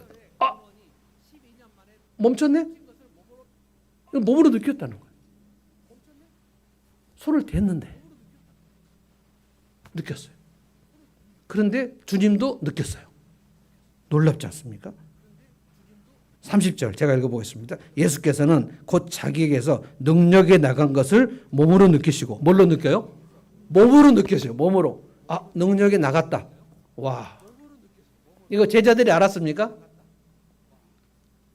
멈췄네? 몸으로 느꼈다는 거예요. 손을 댔는데 느꼈어요. 그런데 주님도 느꼈어요. 놀랍지 않습니까? 30절 제가 읽어보겠습니다. 예수께서는 곧 자기에게서 능력이 나간 것을 몸으로 느끼시고 뭘로 느껴요? 몸으로 느꼈어요. 몸으로. 능력이 나갔다. 와, 이거 제자들이 알았습니까?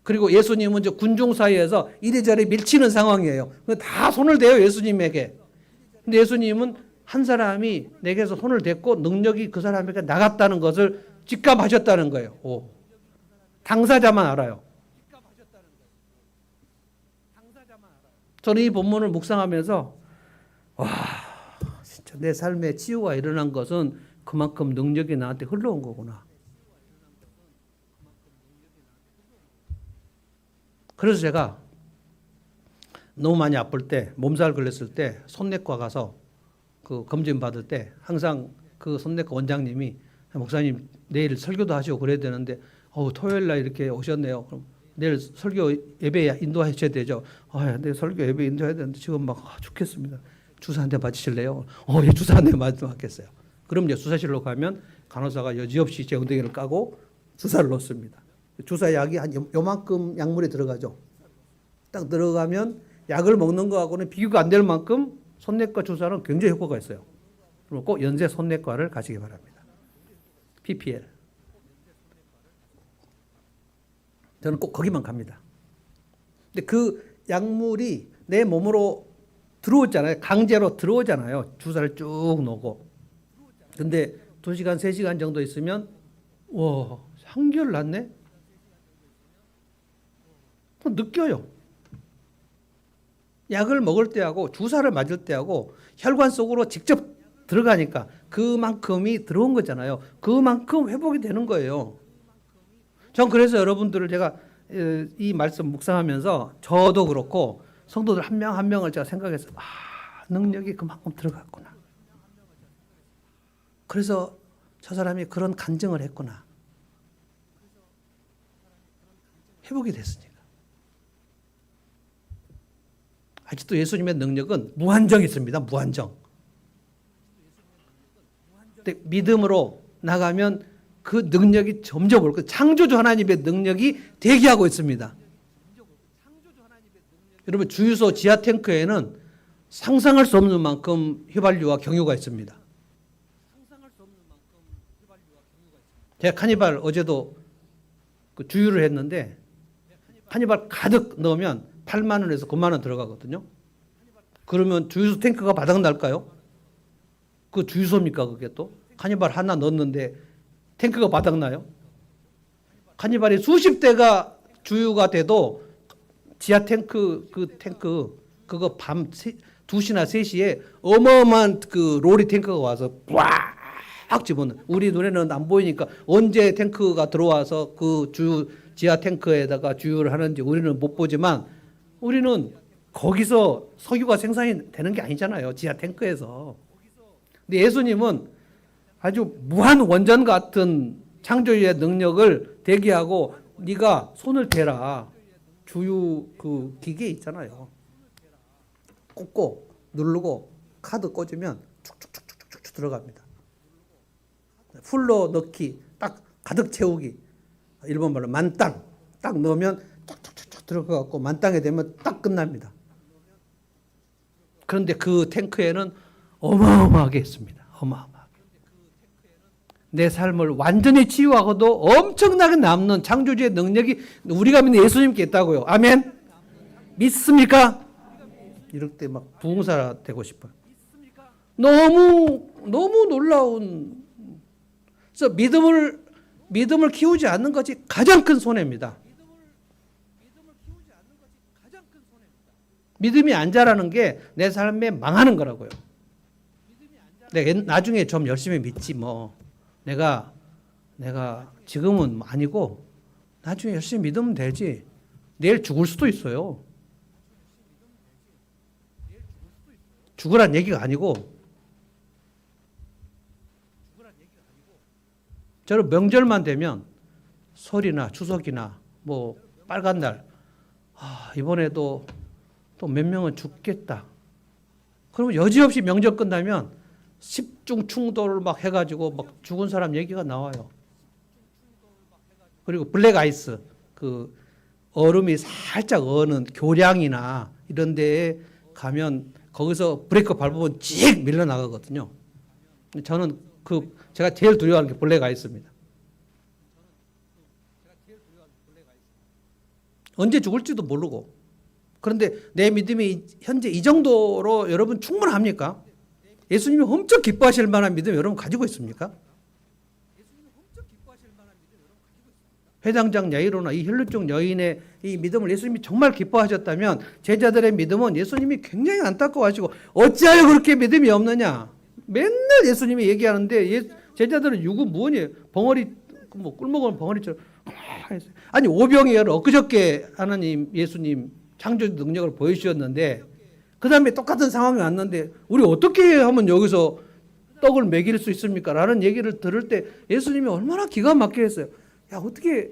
그리고 예수님은 이제 군중 사이에서 이리저리 밀치는 상황이에요. 다 손을 대요, 예수님에게. 근데 예수님은 한 사람이 내게서 손을 댔고 능력이 그 사람에게 나갔다는 것을 직감하셨다는 거예요. 당사자만 알아요. 저는 이 본문을 묵상하면서 와, 진짜 내 삶에 치유가 일어난 것은 그만큼 능력이 나한테 흘러온 거구나. 그래서 제가 너무 많이 아플 때, 몸살 걸렸을 때 손내과 가서 그 검진 받을 때 항상 그 손내과 원장님이 목사님 내일 설교도 하시고 그래야 되는데 토요일 날 이렇게 오셨네요. 그럼 내일 설교 예배 인도하셔야 되죠. 내일 설교 예배 인도해야 되는데 지금 막 죽겠습니다. 주사 한 대 맞으실래요? 예, 주사 한 대 맞겠어요. 그럼 이제 주사실로 가면 간호사가 여지없이 제 엉덩이를 까고 주사를 놓습니다. 주사 약이 한 요만큼 약물이 들어가죠. 딱 들어가면 약을 먹는 거하고는 비교가 안 될 만큼 손내과 주사는 굉장히 효과가 있어요. 그리고 꼭 연세 손내과를 가시기 바랍니다. PPL. 저는 꼭 거기만 갑니다. 근데 그 약물이 내 몸으로 들어오잖아요. 강제로 들어오잖아요. 주사를 쭉 놓고. 근데 2시간, 3시간 정도 있으면 한결 낫네? 느껴요. 약을 먹을 때하고 주사를 맞을 때하고 혈관 속으로 직접 들어가니까 그만큼이 들어온 거잖아요. 그만큼 회복이 되는 거예요. 전 그래서 여러분들을 제가 이 말씀 묵상하면서 저도 그렇고 성도들 한 명 한 명을 제가 생각해서 능력이 그만큼 들어갔구나. 그래서 저 사람이 그런 간증을 했구나. 회복이 됐으니까. 아직도 예수님의 능력은 무한정 있습니다. 무한정. 근데 믿음으로 나가면 그 능력이 점점 올 거예요. 창조주 하나님의 능력이 대기하고 있습니다. 여러분 주유소 지하 탱크에는 상상할 수 없는 만큼 휘발유와 경유가 있습니다. 제가 카니발 어제도 그 주유를 했는데 카니발 가득 넣으면 8만 원에서 9만 원 들어가거든요. 그러면 주유소 탱크가 바닥 날까요? 그 주유소입니까 그게 또? 카니발 하나 넣었는데 탱크가 바닥 나요? 카니발이 수십 대가 주유가 돼도 지하 탱크 그거 밤 2시나 3시에 어마어마한 그 로리 탱크가 와서 꽉 집어넣어. 우리 눈에는 안 보이니까 언제 탱크가 들어와서 그 지하 탱크에다가 주유를 하는지 우리는 못 보지만 우리는 거기서 석유가 생산이 되는 게 아니잖아요. 지하 탱크에서. 근데 예수님은 아주 무한 원전 같은 창조주의 능력을 대기하고 네가 손을 대라. 주유 그 기계 있잖아요. 꽂고 누르고 카드 꽂으면 쭉쭉쭉쭉쭉 들어갑니다. 풀로 넣기, 딱 가득 채우기. 일본말로 만땅 딱 넣으면 쫙쫙쫙 들어가고 만땅에 되면 딱 끝납니다. 그런데 그 탱크에는 어마어마하게 있습니다. 어마어마하게. 내 삶을 완전히 치유하고도 엄청나게 남는 창조주의 능력이 우리가 믿는 예수님께 있다고요. 아멘? 믿습니까? 이럴 때 막 부흥사 되고 싶어요. 너무 놀라운. 그래서 믿음을 키우지 않는 것이 가장 큰 손해입니다. 믿음이 안 자라는 게 내 삶에 망하는 거라고요. 내가 나중에 좀 열심히 믿지 뭐. 내가 지금은 아니고 나중에 열심히 믿으면 되지. 내일 죽을 수도 있어요. 죽으란 얘기가 아니고 저는 명절만 되면 설이나 추석이나 뭐 빨간 날 이번에도 또 몇 명은 죽겠다. 그러면 여지없이 명절 끝나면 10중 충돌을 막 해가지고 막 죽은 사람 얘기가 나와요. 그리고 블랙 아이스, 그 얼음이 살짝 어는 교량이나 이런 데에 가면 거기서 브레이크 밟으면 직 밀려 나가거든요. 저는 제가 제일 두려워하는 게 블랙 아이스입니다. 언제 죽을지도 모르고. 그런데 내 믿음이 현재 이 정도로 여러분 충분합니까? 예수님이 엄청 기뻐하실 만한 믿음 여러분 가지고 있습니까? 회당장 야이로나 이 혈루증 여인의 이 믿음을 예수님이 정말 기뻐하셨다면 제자들의 믿음은 예수님이 굉장히 안타까워하시고 어찌하여 그렇게 믿음이 없느냐? 맨날 예수님이 얘기하는데 제자들은 유구 무언이에요? 벙어리 뭐 꿀먹은 벙어리처럼 아니 오병이어를 엊그저께 하나님 예수님 창조주 능력을 보여주셨는데 그 다음에 똑같은 상황이 왔는데 우리 어떻게 하면 여기서 떡을 먹일 수 있습니까? 라는 얘기를 들을 때 예수님이 얼마나 기가 막히게 했어요. 야, 어떻게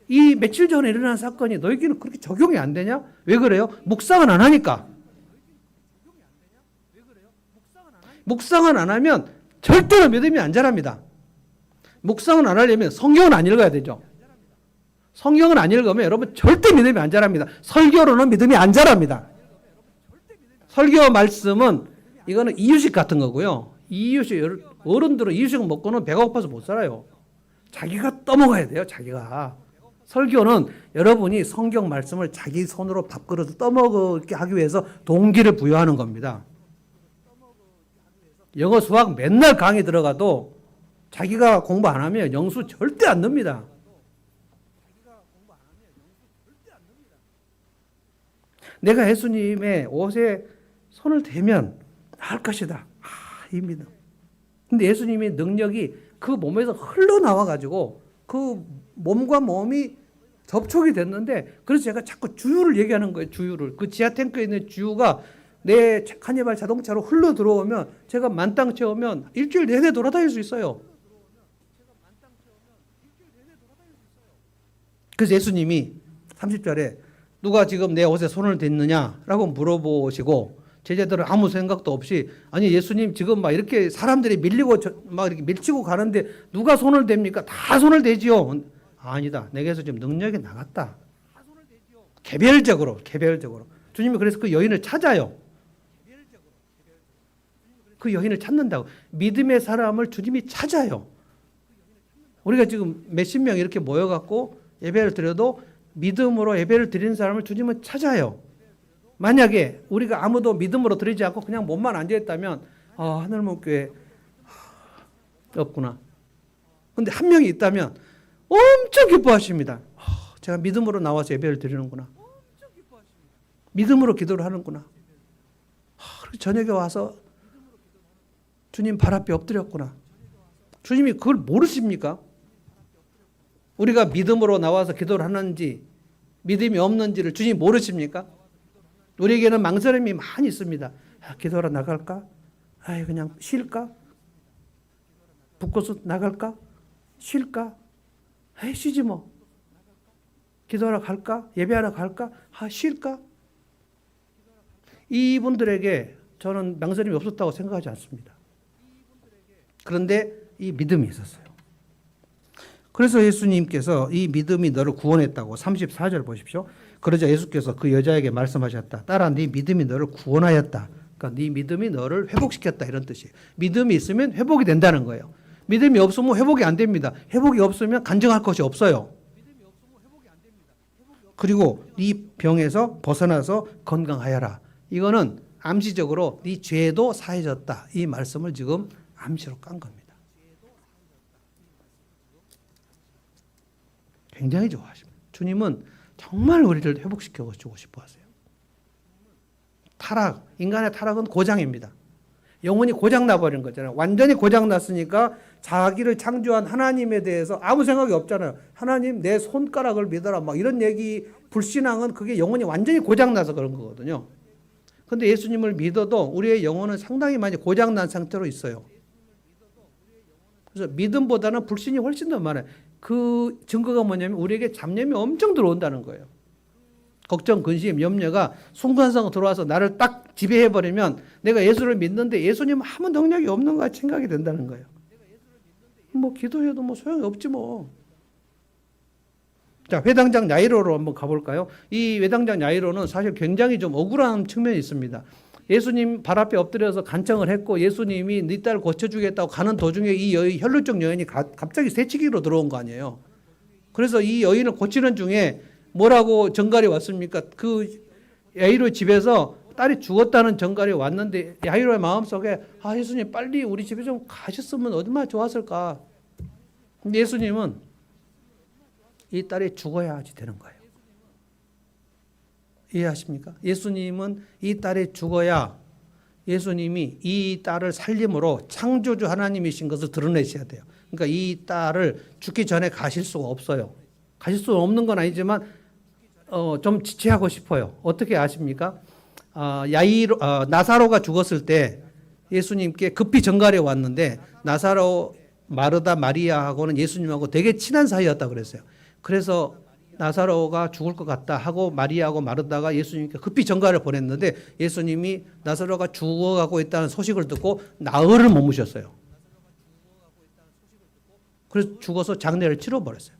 이 며칠 전에 일어난 사건이 너희에게는 그렇게 적용이 안 되냐? 왜 그래요? 묵상은 안 하니까. 묵상은 안 하면 절대로 믿음이 안 자랍니다. 묵상은 안 하려면 성경은 안 읽어야 되죠. 성경을 안 읽으면 여러분 절대 믿음이 안 자랍니다. 설교로는 믿음이 안 자랍니다. 설교 말씀은 이거는 이유식 같은 거고요. 이유식, 어른들은 이유식 먹고는 배가 고파서 못 살아요. 자기가 떠먹어야 돼요. 자기가. 설교는 여러분이 성경 말씀을 자기 손으로 밥그릇을 떠먹게 하기 위해서 동기를 부여하는 겁니다. 영어 수학 맨날 강의 들어가도 자기가 공부 안 하면 영수 절대 안 늡니다. 내가 예수님의 옷에 손을 대면 나을 것이다. 이 믿음. 근데 예수님의 능력이 그 몸에서 흘러나와가지고 그 몸과 몸이 접촉이 됐는데 그래서 제가 자꾸 주유를 얘기하는 거예요. 주유를. 그 지하 탱크에 있는 주유가 내 카니발 자동차로 흘러 들어오면 제가 만땅 채우면 일주일 내내 돌아다닐 수 있어요. 그래서 예수님이 30절에 누가 지금 내 옷에 손을 댔느냐라고 물어보시고 제자들은 아무 생각도 없이 아니 예수님 지금 막 이렇게 사람들이 밀리고 막 이렇게 밀치고 가는데 누가 손을 댑니까? 다 손을 대지요. 아니다. 내게서 지금 능력이 나갔다. 개별적으로. 주님이 그래서 그 여인을 찾아요. 그 여인을 찾는다고. 믿음의 사람을 주님이 찾아요. 우리가 지금 몇십 명 이렇게 모여갖고 예배를 드려도 믿음으로 예배를 드리는 사람을 주님은 찾아요. 만약에 우리가 아무도 믿음으로 드리지 않고 그냥 몸만 앉아있다면 하늘문교회 없구나. 근데 한 명이 있다면 엄청 기뻐하십니다. 제가 믿음으로 나와서 예배를 드리는구나. 믿음으로 기도를 하는구나. 저녁에 와서 주님 발 앞에 엎드렸구나. 주님이 그걸 모르십니까? 우리가 믿음으로 나와서 기도를 하는지 믿음이 없는지를 주님 모르십니까? 우리에게는 망설임이 많이 있습니다. 기도하러 나갈까? 그냥 쉴까? 붓고서 나갈까? 쉴까? 쉬지 뭐. 기도하러 갈까? 예배하러 갈까? 쉴까? 이분들에게 저는 망설임이 없었다고 생각하지 않습니다. 그런데 이 믿음이 있었어요. 그래서 예수님께서 이 믿음이 너를 구원했다고 34절 보십시오. 그러자 예수께서 그 여자에게 말씀하셨다. 딸아, 네 믿음이 너를 구원하였다. 그러니까 네 믿음이 너를 회복시켰다 이런 뜻이에요. 믿음이 있으면 회복이 된다는 거예요. 믿음이 없으면 회복이 안 됩니다. 회복이 없으면 간증할 것이 없어요. 그리고 네 병에서 벗어나서 건강하여라. 이거는 암시적으로 네 죄도 사해졌다. 이 말씀을 지금 암시로 깐 겁니다. 굉장히 좋아하십니다. 주님은 정말 우리를 회복시켜 주고 싶어 하세요. 타락, 인간의 타락은 고장입니다. 영혼이 고장나버린 거잖아요. 완전히 고장났으니까 자기를 창조한 하나님에 대해서 아무 생각이 없잖아요. 하나님 내 손가락을 믿어라 막 이런 얘기, 불신앙은 그게 영혼이 완전히 고장나서 그런 거거든요. 그런데 예수님을 믿어도 우리의 영혼은 상당히 많이 고장난 상태로 있어요. 그래서 믿음보다는 불신이 훨씬 더 많아요. 그 증거가 뭐냐면 우리에게 잡념이 엄청 들어온다는 거예요. 걱정, 근심, 염려가 순간성 들어와서 나를 딱 지배해버리면 내가 예수를 믿는데 예수님 아무 능력이 없는 것 같이 생각이 된다는 거예요. 뭐 기도해도 뭐 소용이 없지 뭐. 자, 회당장 야이로로 한번 가볼까요? 이 회당장 야이로는 사실 굉장히 좀 억울한 측면이 있습니다. 예수님 발 앞에 엎드려서 간청을 했고 예수님이 네 딸 고쳐주겠다고 가는 도중에 이 혈루증 여인이 갑자기 새치기로 들어온 거 아니에요. 그래서 이 여인을 고치는 중에 뭐라고 전갈이 왔습니까? 그 야이로 집에서 딸이 죽었다는 전갈이 왔는데 야이로의 마음속에 예수님 빨리 우리 집에 좀 가셨으면 얼마나 좋았을까. 근데 예수님은 이 딸이 죽어야지 되는 거예요. 이해하십니까? 예수님은 이 딸이 죽어야 예수님이 이 딸을 살림으로 창조주 하나님이신 것을 드러내셔야 돼요. 그러니까 이 딸을 죽기 전에 가실 수가 없어요. 가실 수 없는 건 아니지만 좀 지체하고 싶어요. 어떻게 아십니까? 나사로가 죽었을 때 예수님께 급히 전갈에 왔는데 나사로, 마르다, 마리아하고는 예수님하고 되게 친한 사이였다 그랬어요. 그래서 나사로가 죽을 것 같다 하고 마리아하고 마르다가 예수님께 급히 전갈을 보냈는데 예수님이 나사로가 죽어가고 있다는 소식을 듣고 나흘을 머무셨어요. 그래서 죽어서 장례를 치러버렸어요.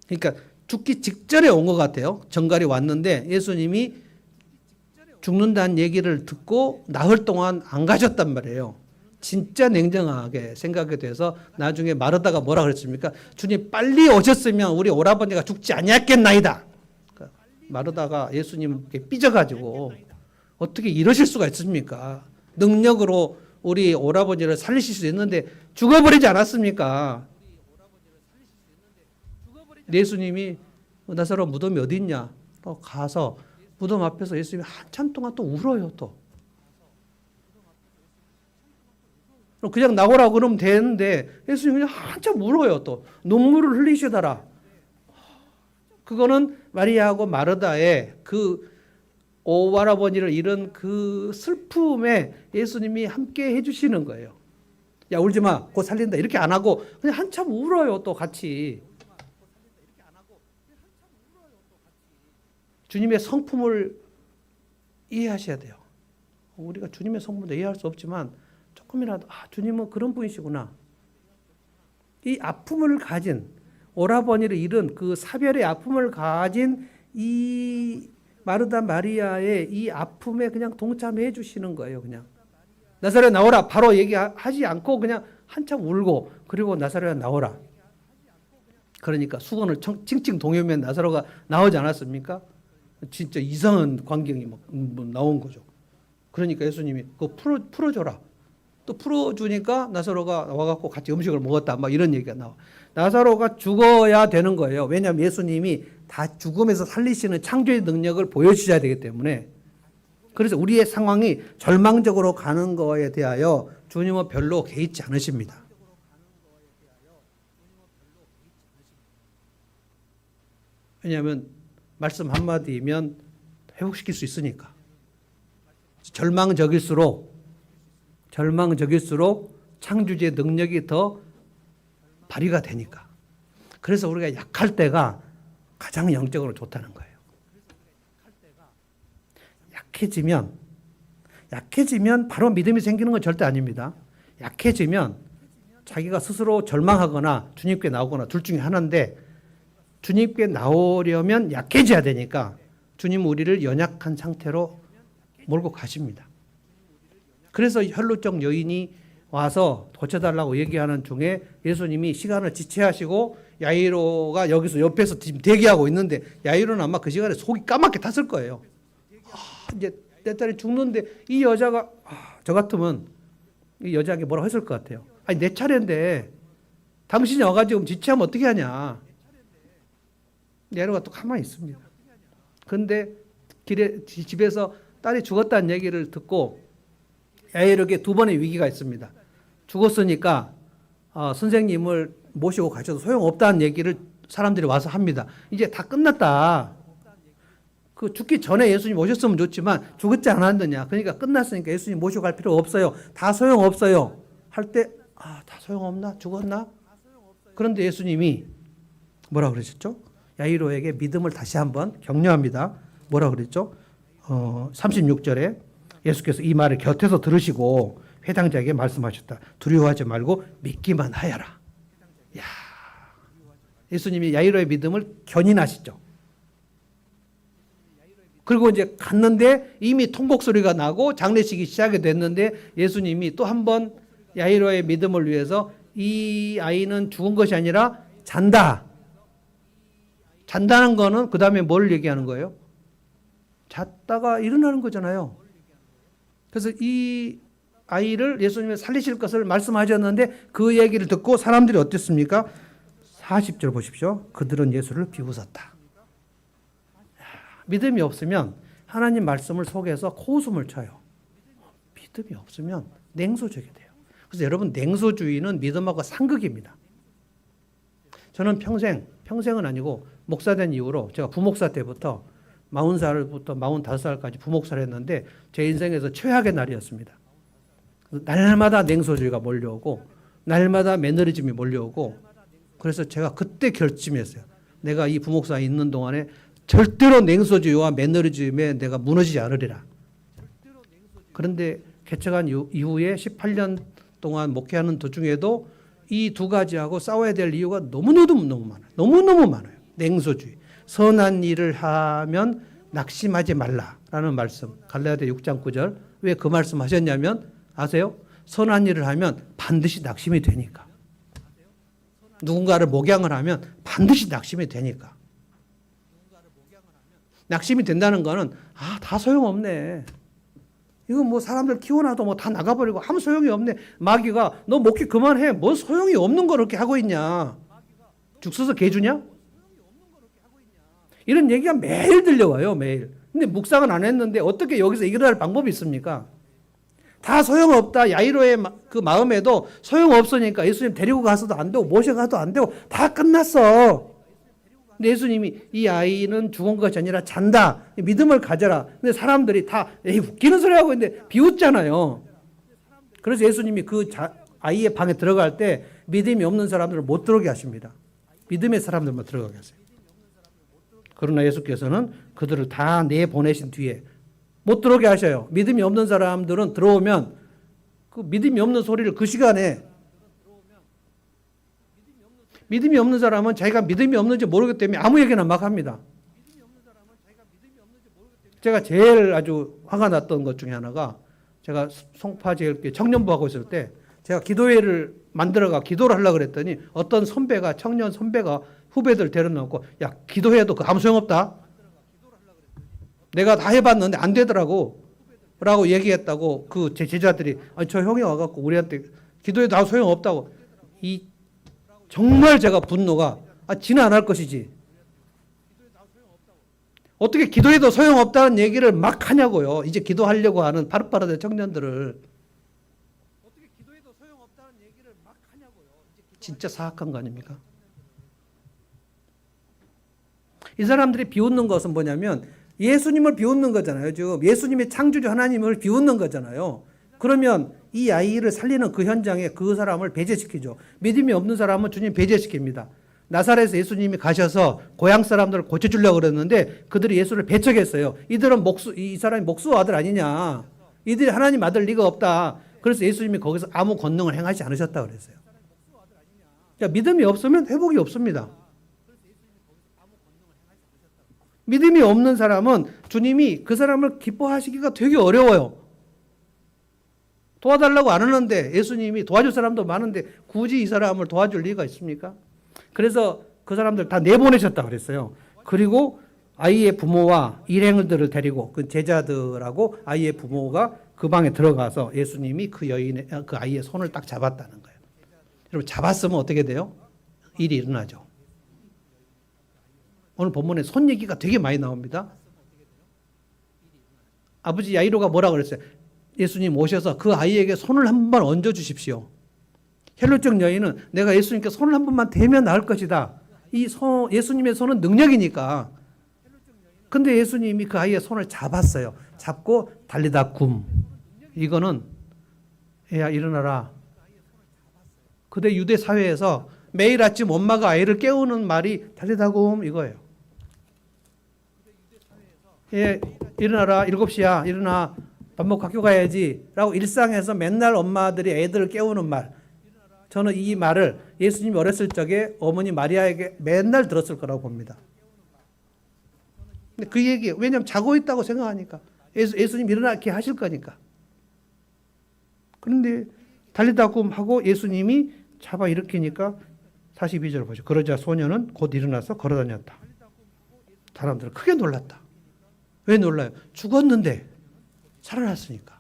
그러니까 죽기 직전에 온 것 같아요. 전갈이 왔는데 예수님이 죽는다는 얘기를 듣고 나흘 동안 안 가셨단 말이에요. 진짜 냉정하게 생각이 돼서 나중에 마르다가 뭐라 그랬습니까? 주님 빨리 오셨으면 우리 오라버니가 죽지 아니했겠나이다. 그러니까 마르다가 예수님께 삐져가지고 어떻게 이러실 수가 있습니까? 능력으로 우리 오라버니를 살리실 수 있는데 죽어버리지 않았습니까? 예수님이 나사로 무덤이 어디 있냐? 또 가서 무덤 앞에서 예수님이 한참 동안 또 울어요. 또 그냥 나오라고 그러면 되는데 예수님이 그냥 한참 울어요. 또 눈물을 흘리시더라. 그거는 마리아하고 마르다의 그 오할아버지를 잃은 그 슬픔에 예수님이 함께 해주시는 거예요. 야 울지 마, 곧 살린다 이렇게 안 하고 그냥 한참 울어요. 또 같이 주님의 성품을 이해하셔야 돼요. 우리가 주님의 성품을 이해할 수 없지만 조금이라도 주님은 그런 분이시구나. 이 아픔을 가진 오라버니를 잃은 그 사별의 아픔을 가진 이 마르다 마리아의 이 아픔에 그냥 동참해 주시는 거예요. 그냥 나사렛 나오라 바로 얘기하지 않고 그냥 한참 울고 그리고 나사렛 나오라. 그러니까 수건을 칭칭 동여면 나사로가 나오지 않았습니까? 진짜 이상한 광경이 막 나온 거죠. 그러니까 예수님이 그거 풀어줘라. 또 풀어주니까 나사로가 와갖고 같이 음식을 먹었다. 막 이런 얘기가 나와. 나사로가 죽어야 되는 거예요. 왜냐하면 예수님이 다 죽음에서 살리시는 창조의 능력을 보여주셔야 되기 때문에. 그래서 우리의 상황이 절망적으로 가는 거에 대하여 주님은 별로 개의치 않으십니다. 왜냐하면 말씀 한마디면 회복시킬 수 있으니까. 절망적일수록 창조주의 능력이 더 발휘가 되니까. 그래서 우리가 약할 때가 가장 영적으로 좋다는 거예요. 약해지면 바로 믿음이 생기는 건 절대 아닙니다. 약해지면 자기가 스스로 절망하거나 주님께 나오거나 둘 중에 하나인데 주님께 나오려면 약해져야 되니까 주님은 우리를 연약한 상태로 몰고 가십니다. 그래서 혈루증 여인이 와서 고쳐달라고 얘기하는 중에 예수님이 시간을 지체하시고 야이로가 여기서 옆에서 지금 대기하고 있는데 야이로는 아마 그 시간에 속이 까맣게 탔을 거예요. 이제 내 딸이 죽는데 이 여자가 저 같으면 이 여자에게 뭐라고 했을 것 같아요. 아니 내 차례인데 당신이 와가지고 지체하면 어떻게 하냐. 야이로가 또 가만히 있습니다. 그런데 집에서 딸이 죽었다는 얘기를 듣고 야이로에게 두 번의 위기가 있습니다. 죽었으니까 선생님을 모시고 가셔도 소용없다는 얘기를 사람들이 와서 합니다. 이제 다 끝났다. 그 죽기 전에 예수님 오셨으면 좋지만 죽었지 않았느냐. 그러니까 끝났으니까 예수님 모시고 갈 필요 없어요. 다 소용없어요. 할 때 다 소용없나? 죽었나? 그런데 예수님이 뭐라 그러셨죠? 야이로에게 믿음을 다시 한번 격려합니다. 뭐라 그랬죠? 36절에 예수께서 이 말을 곁에서 들으시고 회당자에게 말씀하셨다. 두려워하지 말고 믿기만 하여라. 야, 예수님이 야이로의 믿음을 견인하시죠. 그리고 이제 갔는데 이미 통곡 소리가 나고 장례식이 시작이 됐는데 예수님이 또 한 번 야이로의 믿음을 위해서 이 아이는 죽은 것이 아니라 잔다. 잔다는 거는 그 다음에 뭘 얘기하는 거예요? 잤다가 일어나는 거잖아요. 그래서 이 아이를 예수님이 살리실 것을 말씀하셨는데 그 얘기를 듣고 사람들이 어땠습니까? 40절 보십시오. 그들은 예수를 비웃었다. 믿음이 없으면 하나님 말씀을 속에서 코웃음을 쳐요. 믿음이 없으면 냉소적이 돼요. 그래서 여러분 냉소주의는 믿음하고 상극입니다. 저는 평생은 아니고 목사된 이후로 제가 부목사 때부터 40살부터 45살까지 부목사를 했는데 제 인생에서 최악의 날이었습니다. 날마다 냉소주의가 몰려오고 날마다 매너리즘이 몰려오고 그래서 제가 그때 결심했어요. 내가 이 부목사에 있는 동안에 절대로 냉소주의와 매너리즘에 내가 무너지지 않으리라. 그런데 개척한 이후에 18년 동안 목회하는 도중에도 이 두 가지하고 싸워야 될 이유가 너무너무 많아요. 너무너무 많아요. 냉소주의. 선한 일을 하면 낙심하지 말라라는 말씀. 갈라디아 6장 9절. 왜 그 말씀 하셨냐면 아세요? 선한 일을 하면 반드시 낙심이 되니까. 누군가를 목양을 하면 반드시 낙심이 되니까. 낙심이 된다는 거는 다 소용없네. 이거 뭐 사람들 키워놔도 뭐 다 나가버리고 아무 소용이 없네. 마귀가 너 목회 그만해. 뭐 소용이 없는 걸 그렇게 하고 있냐. 죽 써서 개 주냐? 이런 얘기가 매일 들려와요. 매일. 근데 묵상은 안 했는데 어떻게 여기서 일어날 방법이 있습니까? 다 소용없다. 야이로의 그 마음에도 소용없으니까 예수님 데리고 가서도 안 되고 모셔가도 안 되고 다 끝났어. 근데 예수님이 이 아이는 죽은 것이 아니라 잔다. 믿음을 가져라. 근데 사람들이 다 웃기는 소리 하고 있는데 비웃잖아요. 그래서 예수님이 그 아이의 방에 들어갈 때 믿음이 없는 사람들을 못 들어오게 하십니다. 믿음의 사람들만 들어가게 하세요. 그러나 예수께서는 그들을 다 내보내신 뒤에 못 들어오게 하셔요. 믿음이 없는 사람들은 들어오면 그 믿음이 없는 소리를 그 시간에 믿음이 없는 사람은 자기가 믿음이 없는지 모르기 때문에 아무 얘기나 막 합니다. 제가 제일 아주 화가 났던 것 중에 하나가 제가 송파제일교회 청년부 하고 있을 때 제가 기도회를 만들어가 기도를 하려고 그랬더니 어떤 청년 선배가 후배들 데려놓고 야 기도회도 아무 소용없다. 내가 다 해봤는데 안 되더라고 라고 얘기했다고 그 제 제자들이 저 형이 와갖고 우리한테 기도회도 아무 소용없다고 정말 제가 분노가 지는 안 할 것이지. 어떻게 기도해도 소용없다는 얘기를 막 하냐고요. 이제 기도하려고 하는 파릇파릇한 청년들을. 어떻게 기도해도 소용없다는 얘기를 막 하냐고요. 진짜 사악한 거 아닙니까? 이 사람들이 비웃는 것은 뭐냐면 예수님을 비웃는 거잖아요. 지금 예수님의 창조주 하나님을 비웃는 거잖아요. 그러면 이 아이를 살리는 그 현장에 그 사람을 배제시키죠. 믿음이 없는 사람은 주님 배제시킵니다. 나사렛에서 예수님이 가셔서 고향 사람들을 고쳐주려고 그랬는데 그들이 예수를 배척했어요. 이들은 이 사람이 목수 아들 아니냐. 이들이 하나님 아들 리가 없다. 그래서 예수님이 거기서 아무 권능을 행하지 않으셨다고 그랬어요. 그러니까 믿음이 없으면 회복이 없습니다. 믿음이 없는 사람은 주님이 그 사람을 기뻐하시기가 되게 어려워요. 도와달라고 안 하는데 예수님이 도와줄 사람도 많은데 굳이 이 사람을 도와줄 리가 있습니까? 그래서 그 사람들 다 내보내셨다고 그랬어요. 그리고 아이의 부모와 일행들을 데리고 그 제자들하고 아이의 부모가 그 방에 들어가서 예수님이 그 아이의 손을 딱 잡았다는 거예요. 여러분 잡았으면 어떻게 돼요? 일이 일어나죠. 오늘 본문에 손 얘기가 되게 많이 나옵니다. 아버지 야이로가 뭐라 그랬어요? 예수님 오셔서 그 아이에게 손을 한 번만 얹어 주십시오. 헬로적 여인은 내가 예수님께 손을 한 번만 대면 나을 것이다. 예수님의 손은 능력이니까. 근데 예수님이 그 아이의 손을 잡았어요. 잡고 달리다 굼. 이거는 애야 일어나라. 그때 유대 사회에서 매일 아침 엄마가 아이를 깨우는 말이 달리다 굼 이거예요. 예, 일어나라. 7시야. 일어나. 밥 먹고 학교 가야지. 라고 일상에서 맨날 엄마들이 애들을 깨우는 말. 저는 이 말을 예수님이 어렸을 적에 어머니 마리아에게 맨날 들었을 거라고 봅니다. 근데 그 얘기, 왜냐하면 자고 있다고 생각하니까. 예수님 일어나게 하실 거니까. 그런데 달리다 굼 하고 예수님이 잡아 일으키니까 42절 보죠. 그러자 소녀는 곧 일어나서 걸어다녔다. 사람들은 크게 놀랐다. 왜 놀라요? 죽었는데 살아났으니까.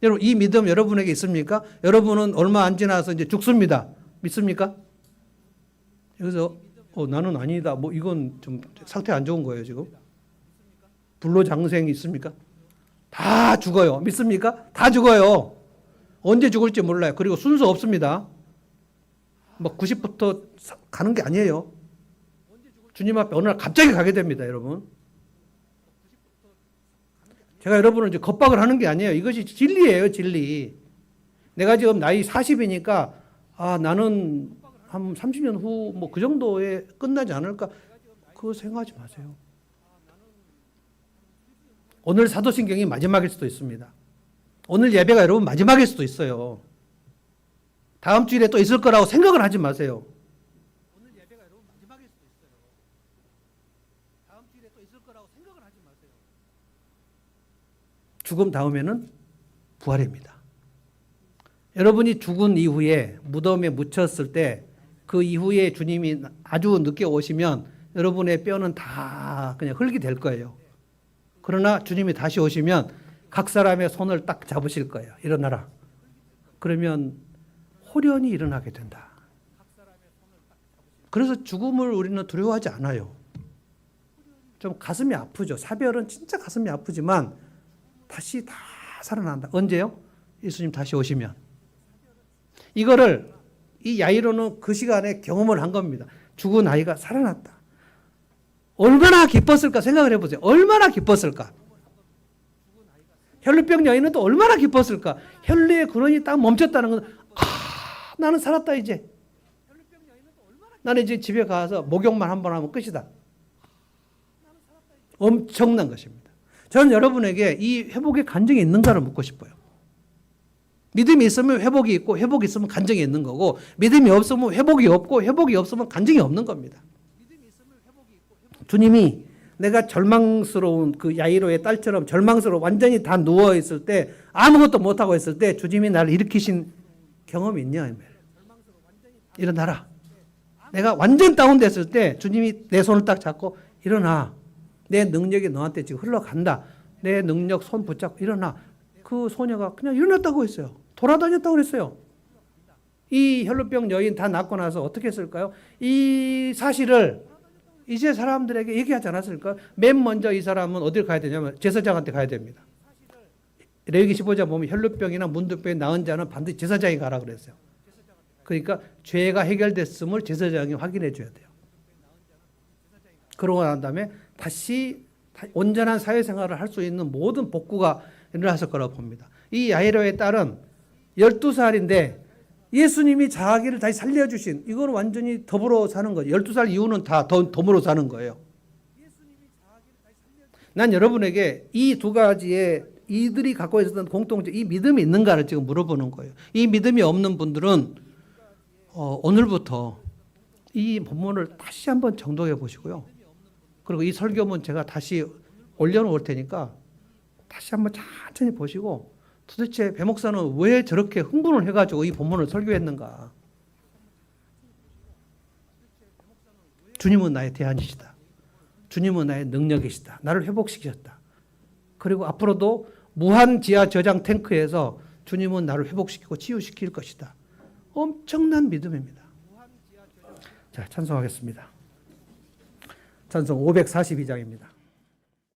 여러분 이 믿음 여러분에게 있습니까? 여러분은 얼마 안 지나서 이제 죽습니다. 믿습니까? 여기서 나는 아니다. 뭐 이건 좀 상태 안 좋은 거예요 지금. 불로장생이 있습니까? 다 죽어요. 믿습니까? 다 죽어요. 언제 죽을지 몰라요. 그리고 순서 없습니다. 뭐 90부터 가는 게 아니에요. 주님 앞에 어느 날 갑자기 가게 됩니다, 여러분. 제가 여러분을 이제 겁박을 하는 게 아니에요. 이것이 진리예요, 진리. 내가 지금 나이 40이니까 나는 한 30년 후 뭐 그 정도에 끝나지 않을까? 그거 생각하지 마세요. 오늘 사도신경이 마지막일 수도 있습니다. 오늘 예배가 여러분 마지막일 수도 있어요. 다음 주일에 또 있을 거라고 생각을 하지 마세요. 오늘 예배가 여러분 마지막일 수도 있어요. 다음 주일에 또 있을 거라고 생각을 하지 마세요. 죽음 다음에는 부활입니다. 여러분이 죽은 이후에 무덤에 묻혔을 때 그 이후에 주님이 아주 늦게 오시면 여러분의 뼈는 다 그냥 흙이 될 거예요. 그러나 주님이 다시 오시면 각 사람의 손을 딱 잡으실 거예요. 일어나라. 그러면 호련히 일어나게 된다. 그래서 죽음을 우리는 두려워하지 않아요. 좀 가슴이 아프죠. 사별은 진짜 가슴이 아프지만 다시 다 살아난다. 언제요? 예수님 다시 오시면. 이거를 이 야이로는 그 시간에 경험을 한 겁니다. 죽은 아이가 살아났다. 얼마나 기뻤을까 생각을 해보세요. 얼마나 기뻤을까. 혈루병 여인은 또 얼마나 기뻤을까. 혈루의 근원이 딱 멈췄다는 건 나는 살았다 이제. 나는 이제 집에 가서 목욕만 한번 하면 끝이다. 엄청난 것입니다. 저는 여러분에게 이 회복의 간증이 있는가를 묻고 싶어요. 믿음이 있으면 회복이 있고 회복이 있으면 간증이 있는 거고 믿음이 없으면 회복이 없고 회복이 없으면 간증이 없는 겁니다. 주님이 내가 절망스러운 그 야이로의 딸처럼 절망스러워 완전히 다 누워있을 때 아무것도 못하고 있을 때 주님이 나를 일으키신 경험이 있냐. 일어나라. 내가 완전 다운됐을 때 주님이 내 손을 딱 잡고 일어나. 내 능력이 너한테 지금 흘러간다. 내 능력 손 붙잡고 일어나. 그 소녀가 그냥 일어났다고 했어요. 돌아다녔다고 그랬어요. 이 혈루병 여인 다 낫고 나서 어떻게 했을까요? 이 사실을 이제 사람들에게 얘기하지 않았을까? 맨 먼저 이 사람은 어딜 가야 되냐면 제사장한테 가야 됩니다. 레위기 15장 보면 혈루병이나 문둥병이 나은 자는 반드시 제사장이 가라 그랬어요. 그러니까 죄가 해결됐음을 제사장이 확인해 줘야 돼요. 그러고 난 다음에 다시 온전한 사회생활을 할 수 있는 모든 복구가 일어났을 거라고 봅니다. 이 야이로의 딸은 12살인데 예수님이 자기를 다시 살려주신 이건 완전히 덤으로 사는 거예요. 12살 이후는 다 덤으로 사는 거예요. 난 여러분에게 이 두 가지의 이들이 갖고 있었던 공통점, 이 믿음이 있는가를 지금 물어보는 거예요. 이 믿음이 없는 분들은 오늘부터 이 본문을 다시 한번 정독해 보시고요. 그리고 이 설교문 제가 다시 올려놓을 테니까 다시 한번 천천히 보시고 도대체 배 목사는 왜 저렇게 흥분을 해가지고 이 본문을 설교했는가. 주님은 나의 대안이시다. 주님은 나의 능력이시다. 나를 회복시키셨다. 그리고 앞으로도 무한 지하 저장 탱크에서 주님은 나를 회복시키고 치유시킬 것이다. 엄청난 믿음입니다. 자, 찬송하겠습니다. 찬송 542장입니다.